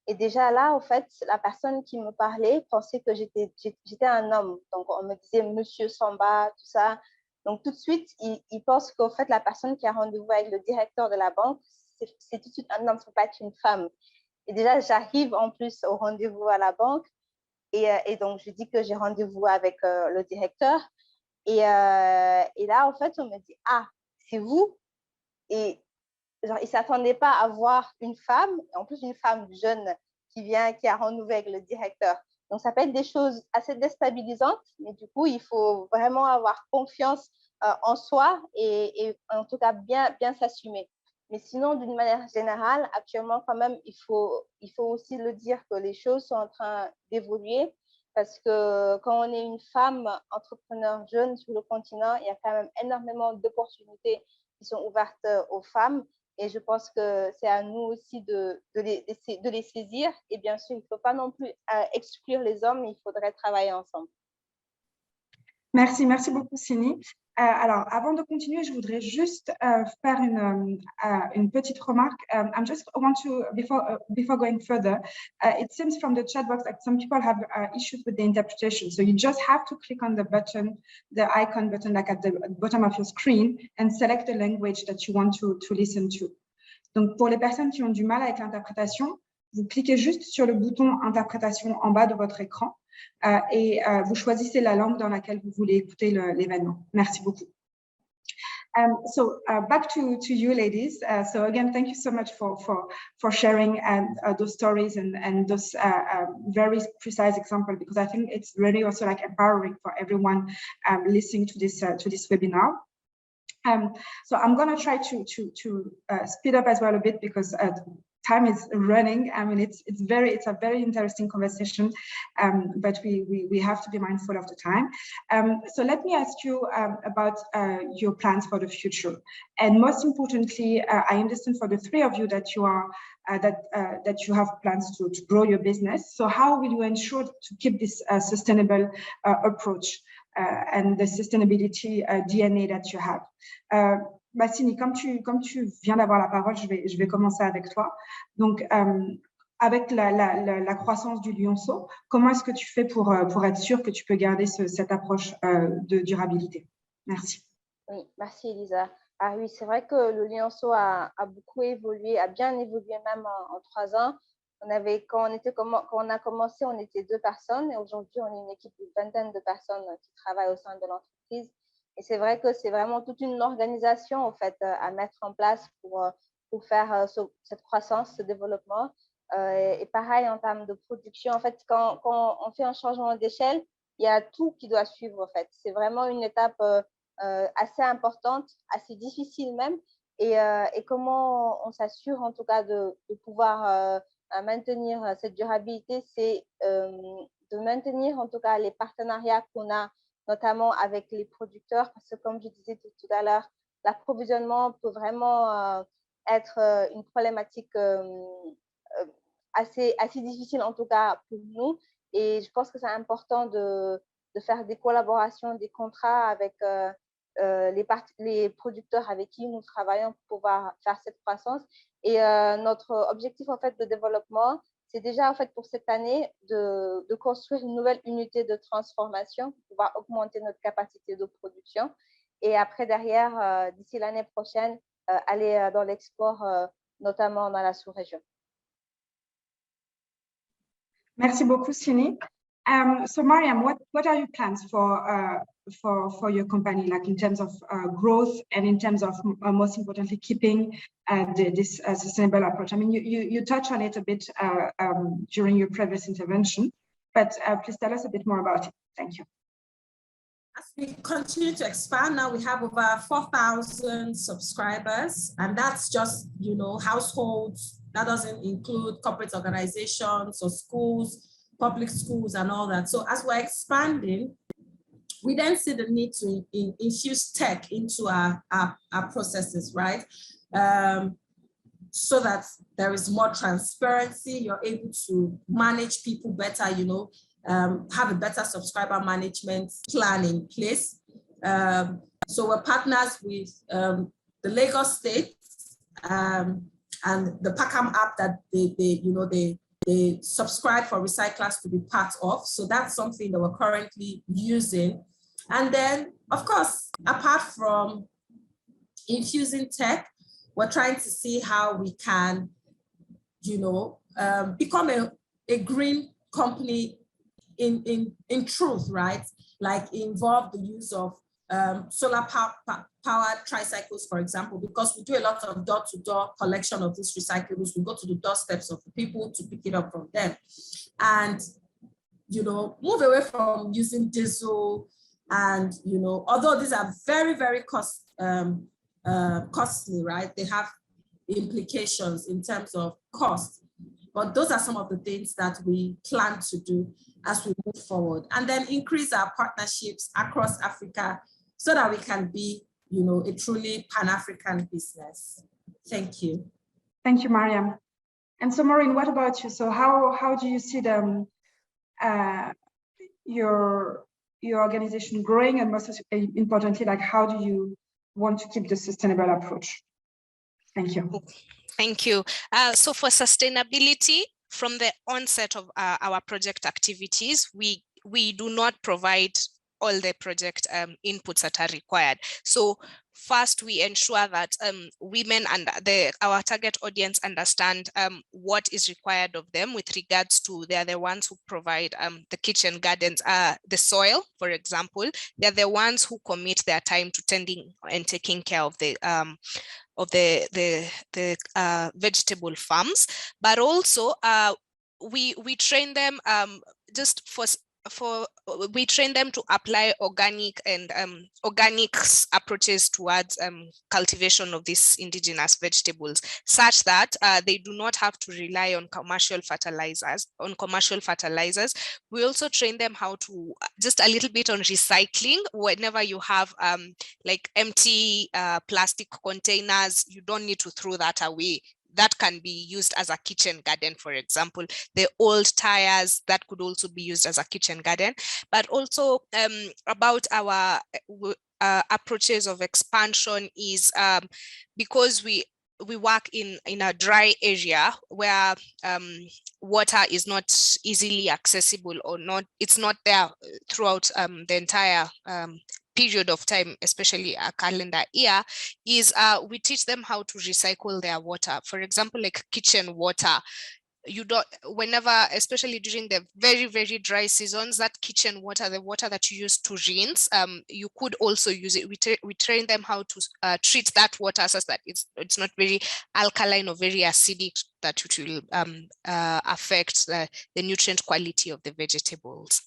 Et déjà là, en fait, la personne qui me parlait pensait que j'étais un homme. Donc, on me disait Monsieur Samba, tout ça. Donc, tout de suite, il pense qu'en fait, la personne qui a rendez-vous avec le directeur de la banque, c'est tout de suite un homme, ça ne peut pas être une femme. Et déjà, j'arrive en plus au rendez-vous à la banque. Et donc, je dis que j'ai rendez-vous avec le directeur. Et là, en fait, on me dit, ah, c'est vous? Et genre, ils ne s'attendaient pas à voir une femme, en plus une femme jeune qui a rendez-vous avec le directeur. Donc, ça peut être des choses assez déstabilisantes, mais du coup, il faut vraiment avoir confiance en soi et en tout cas bien s'assumer. Mais sinon, d'une manière générale, actuellement, quand même, il faut aussi le dire que les choses sont en train d'évoluer, parce que quand on est une femme entrepreneur jeune sur le continent, il y a quand même énormément d'opportunités qui sont ouvertes aux femmes. Et je pense que c'est à nous aussi de les saisir. Et bien sûr, il ne faut pas non plus exclure les hommes, il faudrait travailler ensemble. Merci beaucoup, Sini. Alors, avant de continuer, je voudrais juste faire une petite remarque. I just want to, before going further, it seems from the chat box that some people have issues with the interpretation. So you just have to click on the button, the icon button, like at the bottom of your screen, and select the language that you want to listen to. Donc, pour les personnes qui ont du mal avec l'interprétation, vous cliquez juste sur le bouton interprétation en bas de votre écran. Et vous choisissez la langue dans laquelle vous voulez écouter l'événement. Merci beaucoup. So back to you, ladies. So again, thank you so much for sharing those stories and those very precise examples, because I think it's really also like empowering for everyone listening to this webinar. So I'm going to try to speed up as well a bit, because time is running. I mean, it's a very interesting conversation, but we have to be mindful of the time. So let me ask you about your plans for the future, and most importantly, I understand for the three of you that you are that you have plans to grow your business. So how will you ensure to keep this sustainable approach and the sustainability DNA that you have? Bassini, comme tu viens d'avoir la parole, je vais commencer avec toi. Donc, avec la croissance du lionceau, comment est-ce que tu fais pour être sûr que tu peux garder cette approche de durabilité? Merci. Oui, merci Elisa. Ah oui, c'est vrai que le lionceau a beaucoup évolué, a bien évolué même en 3 ans. Quand on a commencé, on était 2 personnes, et aujourd'hui, on est une équipe d'une vingtaine de personnes qui travaillent au sein de l'entreprise. Et c'est vrai que c'est vraiment toute une organisation en fait à mettre en place pour faire cette croissance, ce développement. Et pareil en termes de production, en fait, quand on fait un changement d'échelle, il y a tout qui doit suivre en fait. C'est vraiment une étape assez importante, assez difficile même. Et comment on s'assure en tout cas de pouvoir maintenir cette durabilité, c'est de maintenir en tout cas les partenariats qu'on a, notamment avec les producteurs, parce que comme je disais tout à l'heure, l'approvisionnement peut vraiment être une problématique assez difficile en tout cas pour nous. Et je pense que c'est important de faire des collaborations, des contrats avec les producteurs avec qui nous travaillons pour pouvoir faire cette croissance. Et notre objectif en fait de développement, c'est déjà en fait pour cette année de construire une nouvelle unité de transformation pour pouvoir augmenter notre capacité de production. Et après, derrière, d'ici l'année prochaine, aller dans l'export, notamment dans la sous-région. Merci beaucoup, Sini. So Mariam, what are your plans for your company, like in terms of growth and in terms of most importantly keeping this sustainable approach? I mean, you touched on it a bit during your previous intervention, but please tell us a bit more about it. Thank you. As we continue to expand, now we have over 4,000 subscribers, and that's just, you know, households. That doesn't include corporate organizations or schools, public schools and all that. So as we're expanding, we then see the need to infuse tech into our processes, right? So that there is more transparency, you're able to manage people better, you know, have a better subscriber management plan in place. So we're partners with the Lagos State and the Pakam app that they subscribe for recyclers to be part of. So that's something that we're currently using. And then, of course, apart from infusing tech, we're trying to see how we can, you know, become a green company in truth, right? Like involve the use of solar powered tricycles, for example, because we do a lot of door-to-door collection of these recyclables. We go to the doorsteps of the people to pick it up from them, and, you know, move away from using diesel. And, you know, although these are very, very costly, right? They have implications in terms of cost. But those are some of the things that we plan to do as we move forward, and then increase our partnerships across Africa so that we can be, you know, a truly Pan-African business. Thank you. Thank you, Mariam. And so, Maureen, what about you? So how do you see your organization growing, and most importantly, like how do you want to keep the sustainable approach? Thank you. Thank you. So for sustainability, from the onset of our project activities, we do not provide all the project inputs that are required. So first, we ensure that women and our target audience understand what is required of them with regards to they're the ones who provide the kitchen gardens, the soil, for example. They're the ones who commit their time to tending and taking care of the vegetable farms, but also we train them we train them to apply organic and organic approaches towards cultivation of these indigenous vegetables, such that they do not have to rely on commercial fertilizers. We also train them how to just a little bit on recycling. Whenever you have like empty plastic containers, you don't need to throw that away. That can be used as a kitchen garden, for example. The old tires, that could also be used as a kitchen garden. But also about our approaches of expansion is because we work in a dry area where water is not easily accessible, or it's not there throughout the entire period of time, especially a calendar year, is we teach them how to recycle their water. For example, like kitchen water, you don't, whenever, especially during the very, very dry seasons, that kitchen water, the water that you use to rinse, you could also use it. We train them how to treat that water such that it's not very alkaline or very acidic, that it will affect the nutrient quality of the vegetables.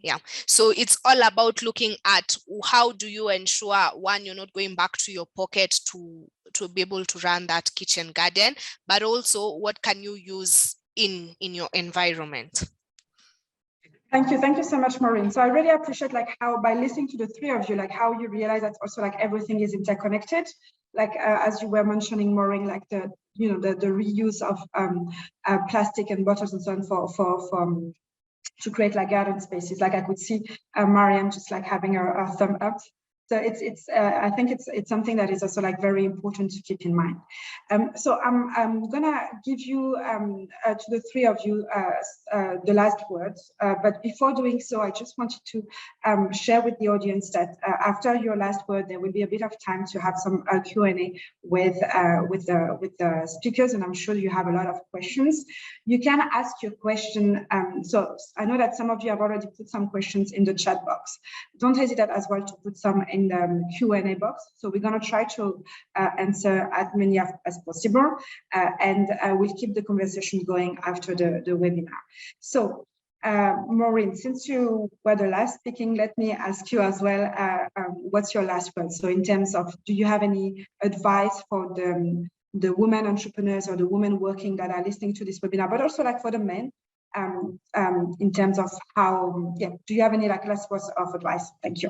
Yeah, so it's all about looking at how do you ensure, one, you're not going back to your pocket to be able to run that kitchen garden, but also what can you use in your environment. Thank you so much, Maureen. So I really appreciate like how by listening to the three of you, like how you realize that also like everything is interconnected. Like as you were mentioning, Maureen, like the reuse of plastic and bottles and so on to create like garden spaces. Like I could see Mariam just like having a thumb up. So I think it's something that is also like very important to keep in mind. So I'm gonna give you to the three of you the last words. But before doing so, I just wanted to share with the audience that after your last word, there will be a bit of time to have some Q&A with the speakers, and I'm sure you have a lot of questions. You can ask your question. So I know that some of you have already put some questions in the chat box. Don't hesitate as well to put some in the Q&A box. So we're going to try to answer as many as possible, and we'll keep the conversation going after the webinar. So Maureen, since you were the last speaking, let me ask you as well, what's your last word? So in terms of, do you have any advice for the women entrepreneurs or the women working that are listening to this webinar, but also like for the men, in terms of how, do you have any like last words of advice? Thank you.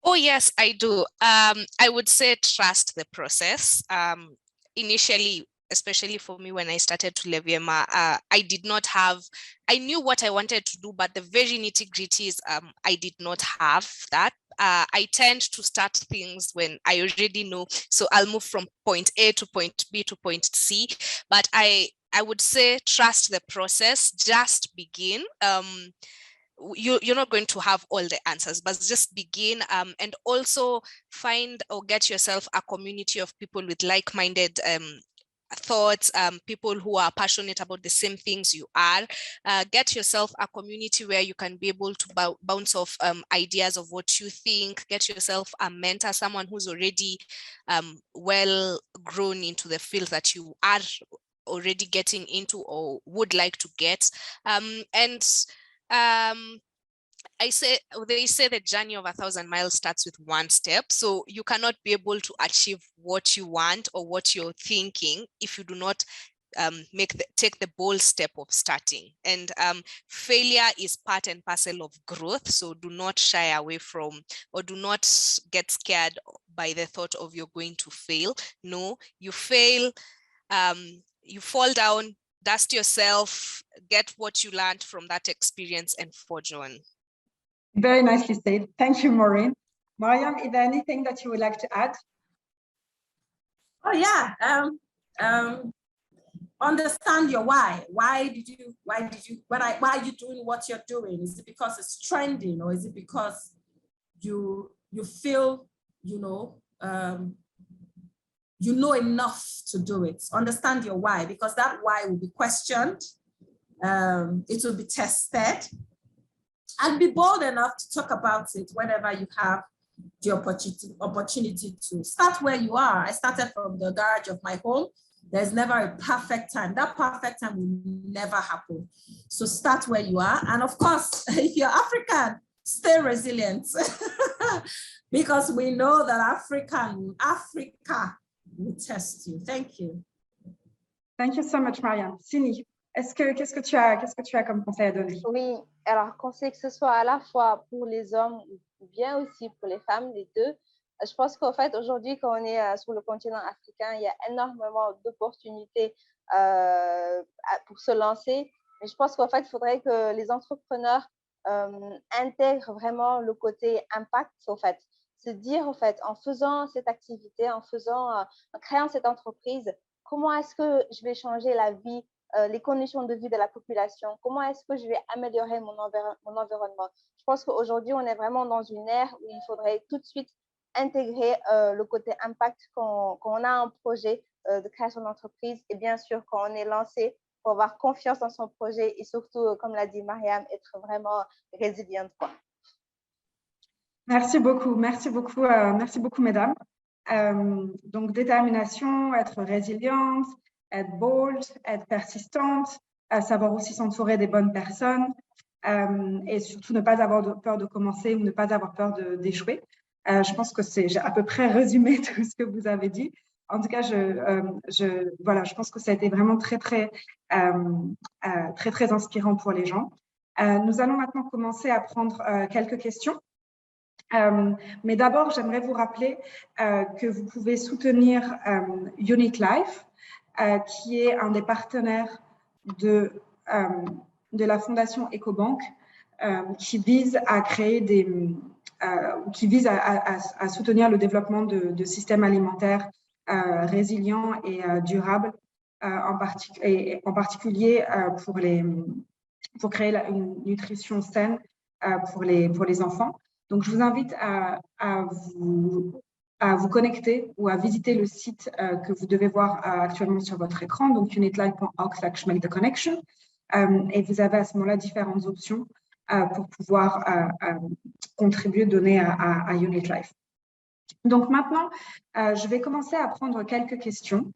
Oh, yes, I do. I would say trust the process. Initially, especially for me, when I started to Leviema, I knew what I wanted to do, but the very nitty-gritties, I did not have that. I tend to start things when I already know. So I'll move from point A to point B to point C, but I would say trust the process, just begin. You're not going to have all the answers, but just begin, and also find or get yourself a community of people with like-minded thoughts, people who are passionate about the same things you are. Get yourself a community where you can be able to bounce off ideas of what you think. Get yourself a mentor, someone who's already well grown into the field that you are already getting into or would like to get. They say the journey of 1,000 miles starts with one step. So you cannot be able to achieve what you want or what you're thinking if you do not take the bold step of starting. And failure is part and parcel of growth. So do not shy away from, or do not get scared by the thought of you're going to fail. No, you fail, you fall down, dust yourself, get what you learned from that experience, and forge on. Very nicely said. Thank you, Maureen. Mariam, is there anything that you would like to add? Oh yeah, understand your why. Why are you doing what you're doing? Is it because it's trending, or is it because you feel, you know enough to do it? Understand your why, because that why will be questioned. It will be tested, and be bold enough to talk about it whenever you have the opportunity to. Start where you are. I started from the garage of my home. There's never a perfect time. That perfect time will never happen. So start where you are. And of course, if you're African, stay resilient because we know that Africa will test you. Thank you. Thank you so much, Mariam. Sini, qu'est-ce que tu as comme conseil à donner? Oui, alors conseil que ce soit à la fois pour les hommes ou bien aussi pour les femmes, les deux. Je pense qu'en fait, aujourd'hui, quand on est sur le continent africain, il y a énormément d'opportunités pour se lancer. Mais je pense qu'en fait, il faudrait que les entrepreneurs intègrent vraiment le côté impact, en fait. Se dire, en fait, en faisant cette activité, en créant cette entreprise, comment est-ce que je vais changer la vie, les conditions de vie de la population? Comment est-ce que je vais améliorer mon environnement? Je pense qu'aujourd'hui, on est vraiment dans une ère où il faudrait tout de suite intégrer le côté impact quand on a un projet de création d'entreprise, et bien sûr quand on est lancé, pour avoir confiance dans son projet et surtout, comme l'a dit Mariam, être vraiment résiliente, quoi. Merci beaucoup, mesdames. Donc, détermination, être résiliente, être bold, être persistante, savoir aussi s'entourer des bonnes personnes et surtout ne pas avoir peur de commencer ou ne pas avoir peur d'échouer. Je pense que j'ai à peu près résumé tout ce que vous avez dit. En tout cas, je pense que ça a été vraiment très inspirant pour les gens. Nous allons maintenant commencer à prendre quelques questions. Mais d'abord, j'aimerais vous rappeler que vous pouvez soutenir Unit Life, qui est un des partenaires de la fondation Ecobank, qui vise à créer à soutenir le développement de systèmes alimentaires résilients et durables, en particulier pour créer une nutrition saine pour les enfants. Donc, je vous invite à vous connecter ou à visiter le site que vous devez voir actuellement sur votre écran, donc unitlife.org/make-the-connection. Et vous avez à ce moment-là différentes options pour pouvoir contribuer, donner à Unit Life. Donc maintenant, je vais commencer à prendre quelques questions.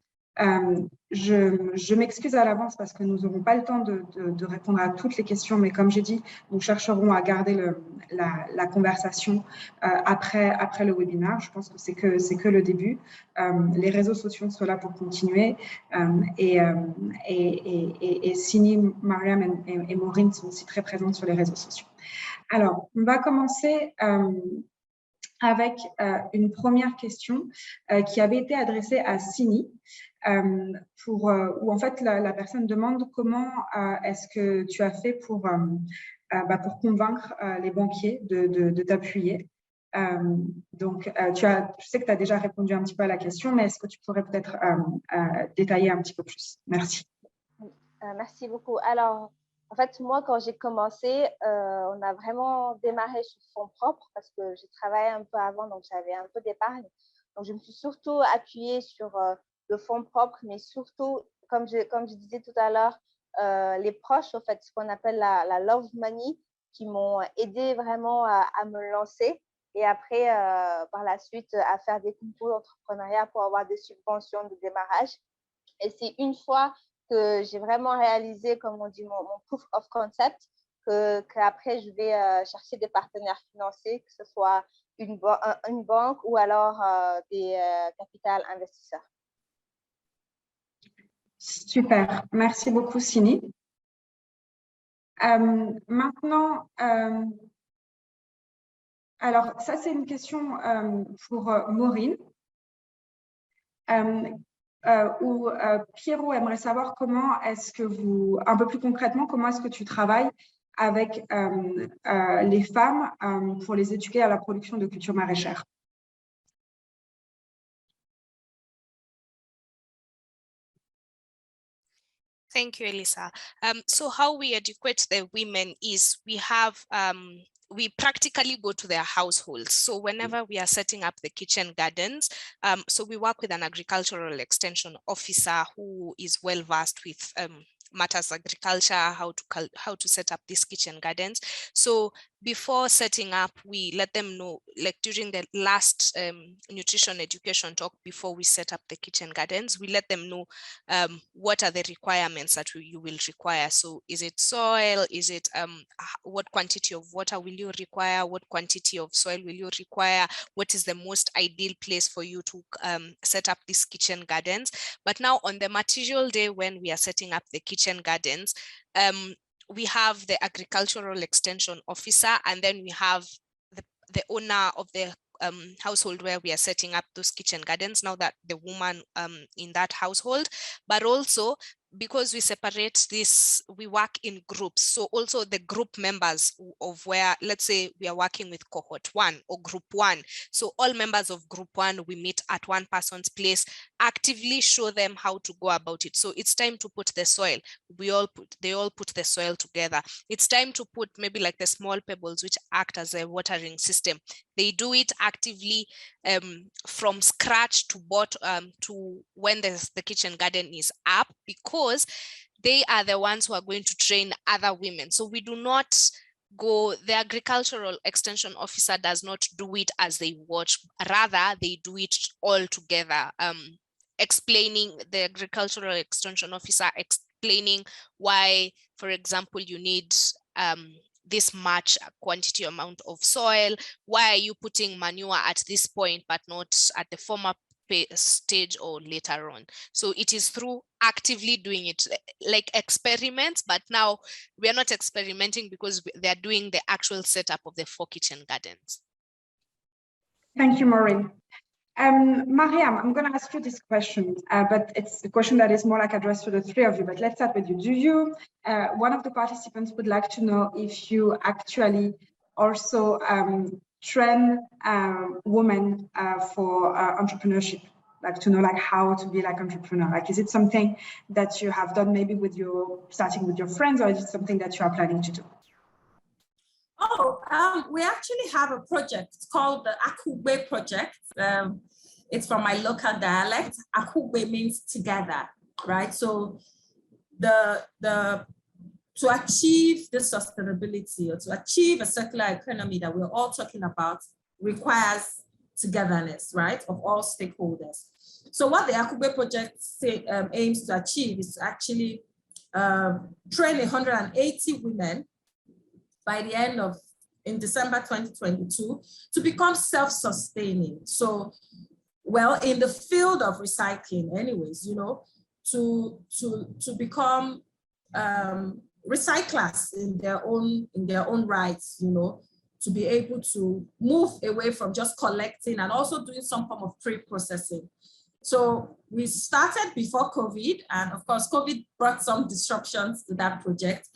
Je m'excuse à l'avance parce que nous n'aurons pas le temps de répondre à toutes les questions, mais comme j'ai dit, nous chercherons à garder la conversation après le webinaire. Je pense que c'est que le début. Les réseaux sociaux sont là pour continuer et Sini, Mariam et Maureen sont aussi très présentes sur les réseaux sociaux. Alors, on va commencer avec une première question qui avait été adressée à Sini, où en fait la personne demande comment est-ce que tu as fait pour convaincre les banquiers de t'appuyer. Donc, je sais que tu as déjà répondu un petit peu à la question, mais est-ce que tu pourrais peut-être détailler un petit peu plus? Merci. Merci beaucoup. Alors, en fait, moi, quand j'ai commencé, on a vraiment démarré sur fonds propres parce que j'ai travaillé un peu avant, donc j'avais un peu d'épargne. Donc, je me suis surtout appuyée sur le fonds propre, mais surtout, comme je disais tout à l'heure, les proches, en fait, ce qu'on appelle la love money, qui m'ont aidé vraiment à me lancer et après, par la suite, à faire des concours d'entrepreneuriat pour avoir des subventions de démarrage. Et c'est une fois que j'ai vraiment réalisé, comme on dit, mon proof of concept, qu'après, je vais chercher des partenaires financiers, que ce soit une banque ou alors des capital investisseurs. Super, merci beaucoup Sini. Maintenant, alors ça c'est une question pour Maureen. Où Pierrot aimerait savoir comment est-ce que un peu plus concrètement, comment est-ce que tu travailles avec les femmes pour les éduquer à la production de cultures maraîchères. Thank you, Elisa. So how we educate the women is we practically go to their households. So whenever we are setting up the kitchen gardens, so we work with an agricultural extension officer who is well versed with matters agriculture, how to set up these kitchen gardens. So before setting up, we let them know, like during the last nutrition education talk, before we set up the kitchen gardens, we let them know what are the requirements that you will require. So is it soil? Is it what quantity of water will you require? What quantity of soil will you require? What is the most ideal place for you to set up these kitchen gardens? But now on the material day, when we are setting up the kitchen gardens, we have the agricultural extension officer, and then we have the owner of the household where we are setting up those kitchen gardens, now that the woman in that household, but also because we separate this, we work in groups. So also the group members of where, let's say we are working with cohort 1 or group 1. So all members of group 1, we meet at one person's place, actively show them how to go about it. So it's time to put the soil. They all put the soil together. It's time to put maybe like the small pebbles which act as a watering system. They do it actively from scratch to when the kitchen garden is up, because they are the ones who are going to train other women. So we do not the agricultural extension officer does not do it as they watch, rather they do it all together, explaining, the agricultural extension officer explaining why, for example, you need this much quantity amount of soil, why are you putting manure at this point but not at the former stage or later on. So it is through actively doing it, like experiments, but now we are not experimenting because they are doing the actual setup of the 4 kitchen gardens. Thank you, Maureen. Mariam, I'm going to ask you this question, but it's a question that is more like addressed to the 3 of you, but let's start with you. Do you, one of the participants would like to know if you actually also train women for entrepreneurship, like to know like how to be like entrepreneur? Like, is it something that you have done maybe with starting with your friends, or is it something that you are planning to do? Oh, we actually have a project called the Akugbe project. It's from my local dialect. Akugbe means together, right? So to achieve the sustainability, or to achieve a circular economy that we're all talking about, requires togetherness, right, of all stakeholders. So what the Akugbe project aims to achieve is to actually train 180 women by the end of, in December 2022, to become self-sustaining. So, well, in the field of recycling anyways, you know, to become recyclers in their own rights, you know, to be able to move away from just collecting and also doing some form of pre-processing. So we started before COVID, and of course, COVID brought some disruptions to that project,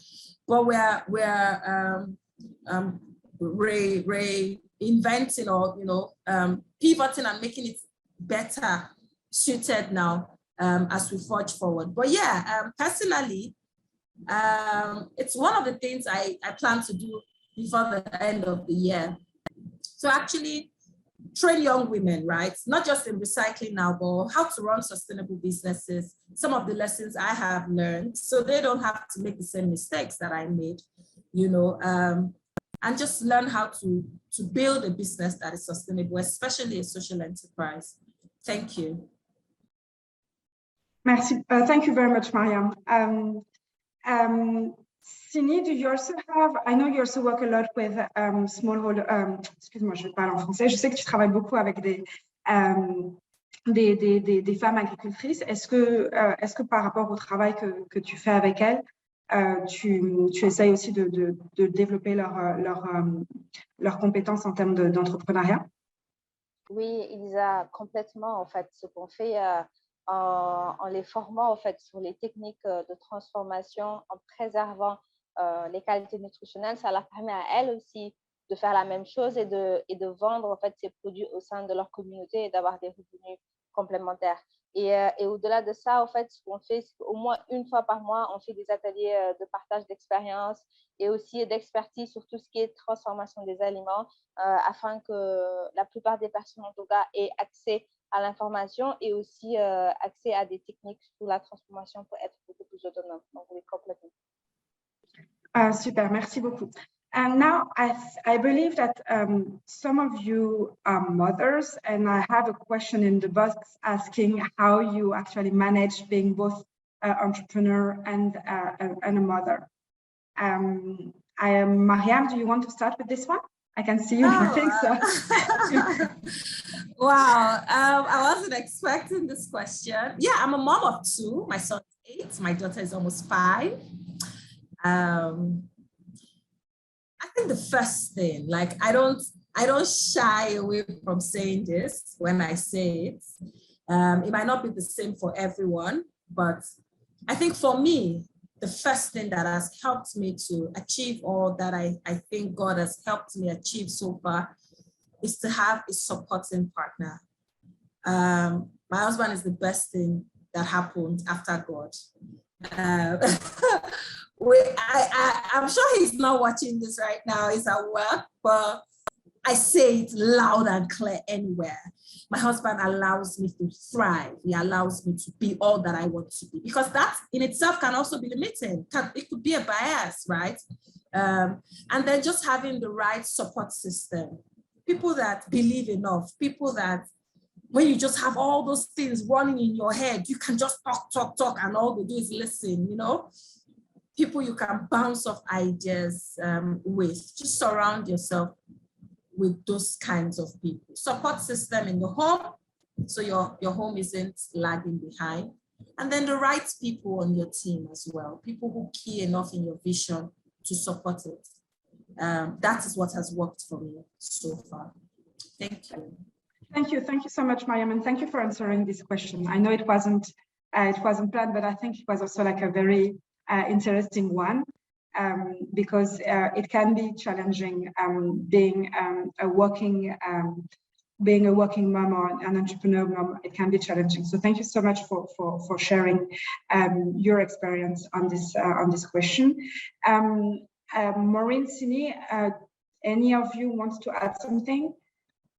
but we're reinventing, or, you know, pivoting and making it better suited now as we forge forward. But yeah, personally, it's one of the things I plan to do before the end of the year. So actually train young women, right? Not just in recycling now, but how to run sustainable businesses, some of the lessons I have learned, so they don't have to make the same mistakes that I made, you know, and just learn how to build a business that is sustainable, especially a social enterprise. Thank you. Merci. Thank you very much, Mariam. Sini, do you also have, I know you also work a lot with smallholder, excuse-moi, je vais parler en français. Je sais que tu travailles beaucoup avec des femmes agricultrices. Est-ce que par rapport au travail que tu fais avec elles, tu essayes aussi de développer leurs compétences en termes d'entrepreneuriat? Oui, Elisa, complètement. En fait, ce qu'on fait en les formant en fait sur les techniques de transformation, en préservant les qualités nutritionnelles, ça leur permet à elles aussi de faire la même chose et de vendre en fait ces produits au sein de leur communauté et d'avoir des revenus complémentaires. Et au-delà de ça, en fait, ce qu'on fait, c'est qu'au moins une fois par mois, on fait des ateliers de partage d'expérience et aussi d'expertise sur tout ce qui est transformation des aliments afin que la plupart des personnes, en tout cas, aient accès à l'information et aussi accès à des techniques sur la transformation pour être beaucoup plus autonome. Donc, oui, complètement. Super, merci beaucoup. And now I believe that some of you are mothers, and I have a question in the box asking how you actually manage being both an entrepreneur and a mother. Mariam, do you want to start with this one? I can see you nodding, so. Wow, I wasn't expecting this question. Yeah, I'm a mom of two. My son is 8, my daughter is almost 5. I think the first thing, like I don't shy away from saying this when I say it. It might not be the same for everyone, but I think for me, the first thing that has helped me to achieve all that I think God has helped me achieve so far is to have a supporting partner. My husband is the best thing that happened after God. I'm sure he's not watching this right now, he's at work, but I say it loud and clear anywhere. My husband allows me to thrive. He allows me to be all that I want to be, because that in itself can also be limiting. It could be a bias, right? And then just having the right support system, people that believe enough, people that when you just have all those things running in your head, you can just talk, and all they do is listen, you know? People you can bounce off ideas with. Just surround yourself with those kinds of people. Support system in the home, so your home isn't lagging behind. And then the right people on your team as well, people who key enough in your vision to support it. That is what has worked for me so far. Thank you. Thank you so much, Mariam, and thank you for answering this question. I know it wasn't planned, but I think it was also like a very interesting one, because it can be challenging being a working mom or an entrepreneur mom. It can be challenging. So thank you so much for sharing your experience on this question. Maureen, Sini, any of you wants to add something?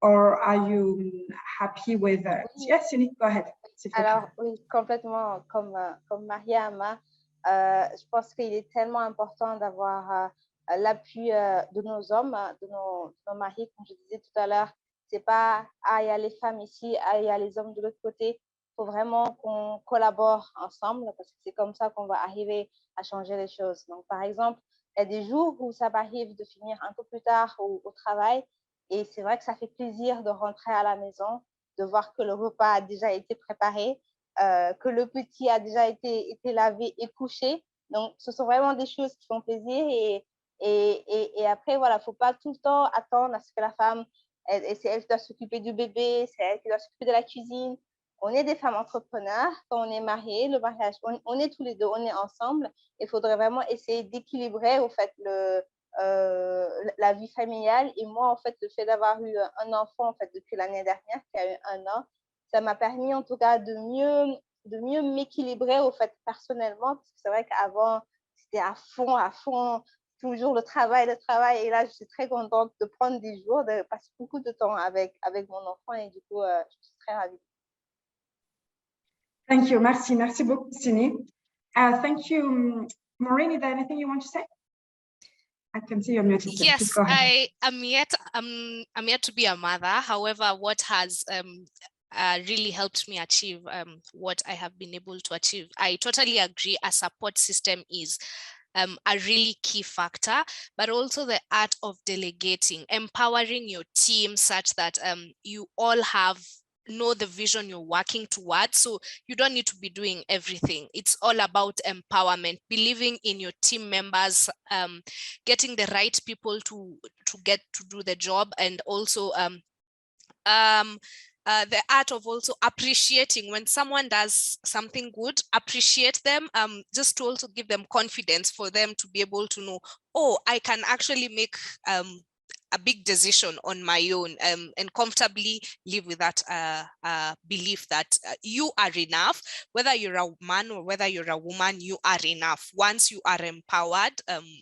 Or are you happy with Yes, Sini, go ahead. Alors oui, complètement comme Mariam, je pense qu'il est tellement important d'avoir l'appui de nos hommes, de nos maris, comme je disais tout à l'heure. C'est pas il y a les femmes ici, il y a les hommes de l'autre côté. Il faut vraiment qu'on collabore ensemble, parce que c'est comme ça qu'on va arriver à changer les choses. Donc par exemple, il y a des jours où ça m'arrive de finir un peu plus tard au travail. Et c'est vrai que ça fait plaisir de rentrer à la maison, de voir que le repas a déjà été préparé, que le petit a déjà été lavé et couché. Donc, ce sont vraiment des choses qui font plaisir. Et après, voilà, il ne faut pas tout le temps attendre à ce que la femme, c'est elle qui doit s'occuper du bébé, c'est elle qui doit s'occuper de la cuisine. On est des femmes entrepreneurs. Quand on est mariés, le mariage, on est tous les deux, on est ensemble. Il faudrait vraiment essayer d'équilibrer, au fait, la vie familiale. Et moi, en fait, le fait d'avoir eu un enfant, en fait, depuis l'année dernière, qui a eu 1 an, ça m'a permis, en tout cas, de mieux m'équilibrer, au fait, personnellement, parce que c'est vrai qu'avant, c'était à fond, toujours le travail. Et là, je suis très contente de prendre des jours, de passer beaucoup de temps avec mon enfant, et du coup, je suis très ravie. Thank you. Merci beaucoup, Sini. Thank you. Maureen, is there anything you want to say? I can see you're muted. Yes, I'm yet to be a mother. However, what has really helped me achieve what I have been able to achieve, I totally agree, a support system is a really key factor, but also the art of delegating, empowering your team such that you all know the vision you're working towards. So you don't need to be doing everything. It's all about empowerment, believing in your team members, getting the right people to get to do the job, and also the art of also appreciating when someone does something good, appreciate them, just to also give them confidence for them to be able to know, oh, I can actually make a big decision on my own, and comfortably live with that belief that you are enough. Whether you're a man or whether you're a woman, you are enough. Once you are empowered,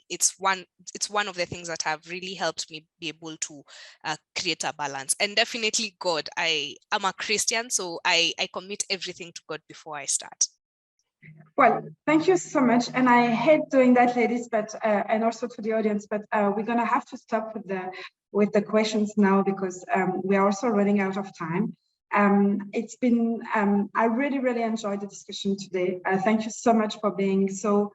it's one of the things that have really helped me be able to create a balance. And definitely God, I am a Christian, so I commit everything to God before I start. Well, thank you so much. And I hate doing that, ladies, but and also to the audience, but we're going to have to stop with the questions now, because we are also running out of time. It's been, I really enjoyed the discussion today. Thank you so much for being so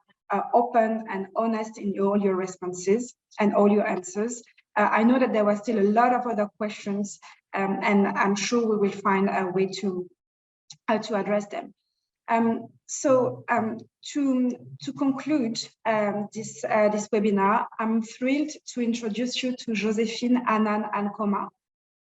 open and honest in all your responses and all your answers. I know that there were still a lot of other questions, and I'm sure we will find a way to address them. To conclude this webinar, I'm thrilled to introduce you to Josephine Annan Ankoma,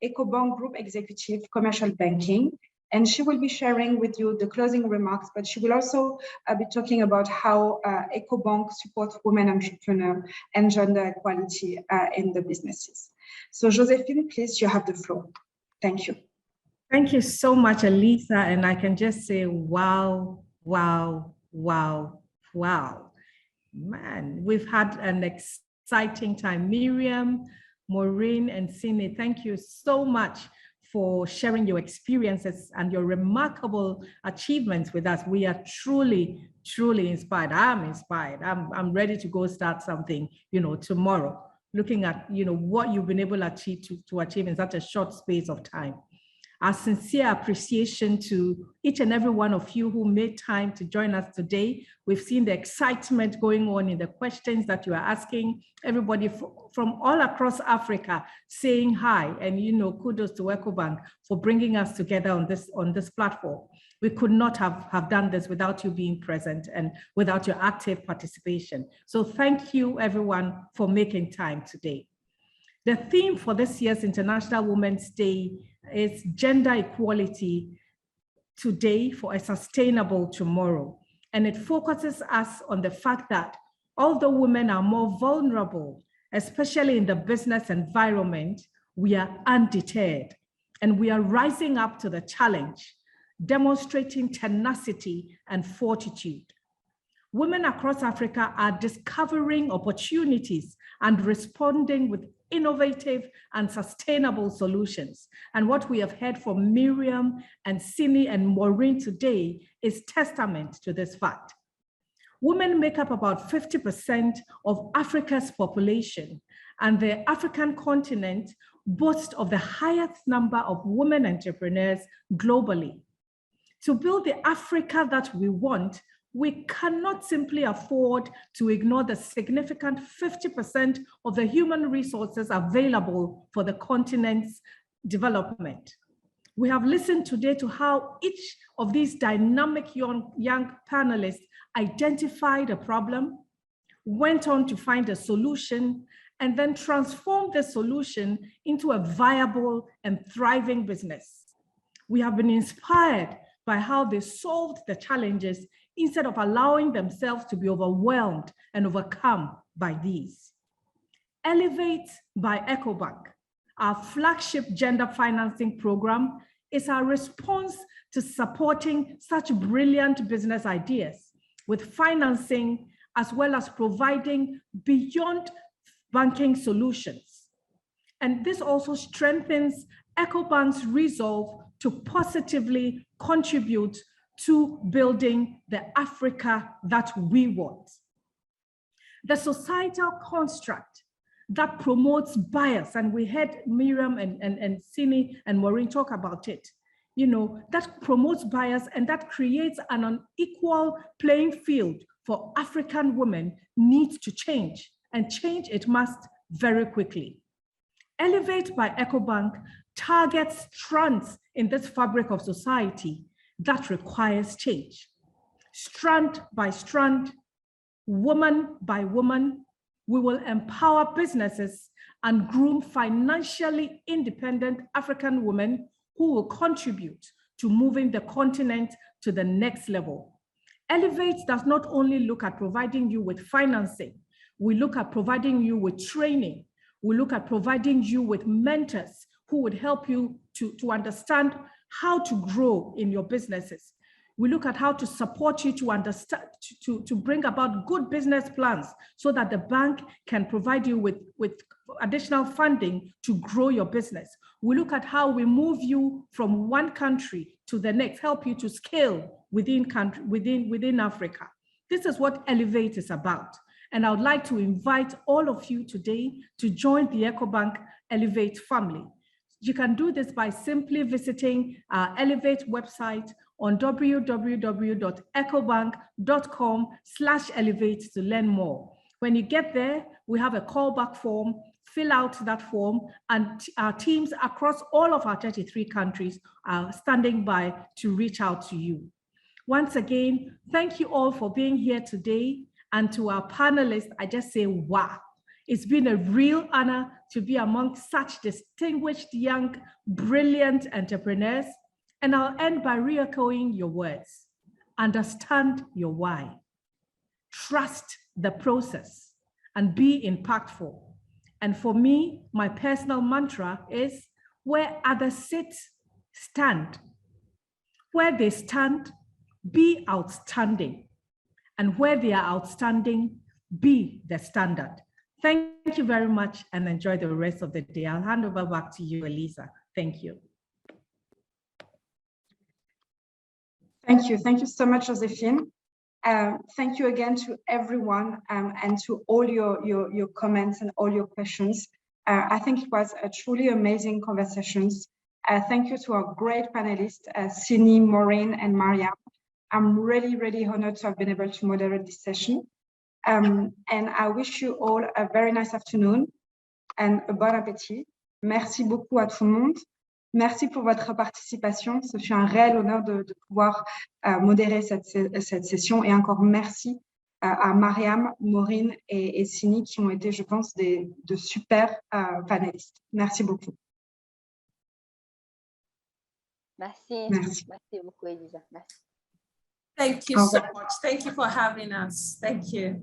Ecobank Group Executive, Commercial Banking, and she will be sharing with you the closing remarks, but she will also be talking about how Ecobank supports women entrepreneurs and gender equality in the businesses. So Josephine, please, you have the floor. Thank you. Thank you so much, Elisa. And I can just say, wow, wow, wow, wow. Man, we've had an exciting time. Miriam, Maureen, and Sine, thank you so much for sharing your experiences and your remarkable achievements with us. We are truly inspired. I'm inspired. I'm ready to go start something, tomorrow, looking at, what you've been able to achieve in such a short space of time. Our sincere appreciation to each and every one of you who made time to join us today. We've seen the excitement going on in the questions that you are asking. Everybody from all across Africa saying hi, and kudos to Ecobank for bringing us together on this platform. We could not have done this without you being present and without your active participation. So thank you everyone for making time today. The theme for this year's International Women's Day is gender equality today for a sustainable tomorrow. And it focuses us on the fact that although women are more vulnerable, especially in the business environment, we are undeterred and we are rising up to the challenge, demonstrating tenacity and fortitude. Women across Africa are discovering opportunities and responding with innovative and sustainable solutions. And what we have heard from Miriam and Sini and Maureen today is testament to this fact. Women make up about 50% of Africa's population, and the African continent boasts of the highest number of women entrepreneurs globally. To build the Africa that we want, we cannot simply afford to ignore the significant 50% of the human resources available for the continent's development. We have listened today to how each of these dynamic young panelists identified a problem, went on to find a solution, and then transformed the solution into a viable and thriving business. We have been inspired by how they solved the challenges instead of allowing themselves to be overwhelmed and overcome by these. Elevate by Ecobank, our flagship gender financing program, is our response to supporting such brilliant business ideas with financing, as well as providing beyond banking solutions. And this also strengthens Ecobank's resolve to positively contribute to building the Africa that we want. The societal construct that promotes bias, and we heard Miriam and Sini and Maureen talk about it, that promotes bias and that creates an unequal playing field for African women needs to change, and change it must very quickly. Elevate by Ecobank targets strands in this fabric of society that requires change. Strand by strand, woman by woman, we will empower businesses and groom financially independent African women who will contribute to moving the continent to the next level. Elevate does not only look at providing you with financing, we look at providing you with training, we look at providing you with mentors who would help you to understand how to grow in your businesses. We look at how to support you to understand, to bring about good business plans so that the bank can provide you with additional funding to grow your business. We look at how we move you from one country to the next, help you to scale within Africa. This is what Elevate is about. And I would like to invite all of you today to join the Ecobank Elevate family. You can do this by simply visiting our Elevate website on www.ecobank.com/elevate to learn more. When you get there, we have a callback form. Fill out that form, and our teams across all of our 33 countries are standing by to reach out to you. Once again, thank you all for being here today. And to our panelists, I just say, wow. It's been a real honor to be among such distinguished, young, brilliant entrepreneurs. And I'll end by re-echoing your words. Understand your why. Trust the process and be impactful. And for me, my personal mantra is, where others sit, stand. Where they stand, be outstanding. And where they are outstanding, be the standard. Thank you very much and enjoy the rest of the day. I'll hand over back to you, Elisa. Thank you. Thank you. Thank you so much, Josephine. Thank you again to everyone and to all your comments and all your questions. I think it was a truly amazing conversations. Thank you to our great panelists, Sini, Maureen, and Mariam. I'm really, really honored to have been able to moderate this session. And I wish you all a very nice afternoon and a bon appétit. Merci beaucoup à tout le monde. Merci pour votre participation. Ce fut un réel honneur de pouvoir modérer cette session. Et encore merci à Mariam, Maureen et Sini qui ont été, je pense, de super panélistes. Merci beaucoup. Merci. Merci. Merci beaucoup, Elisa. Merci. Thank you so much. Thank you for having us. Thank you.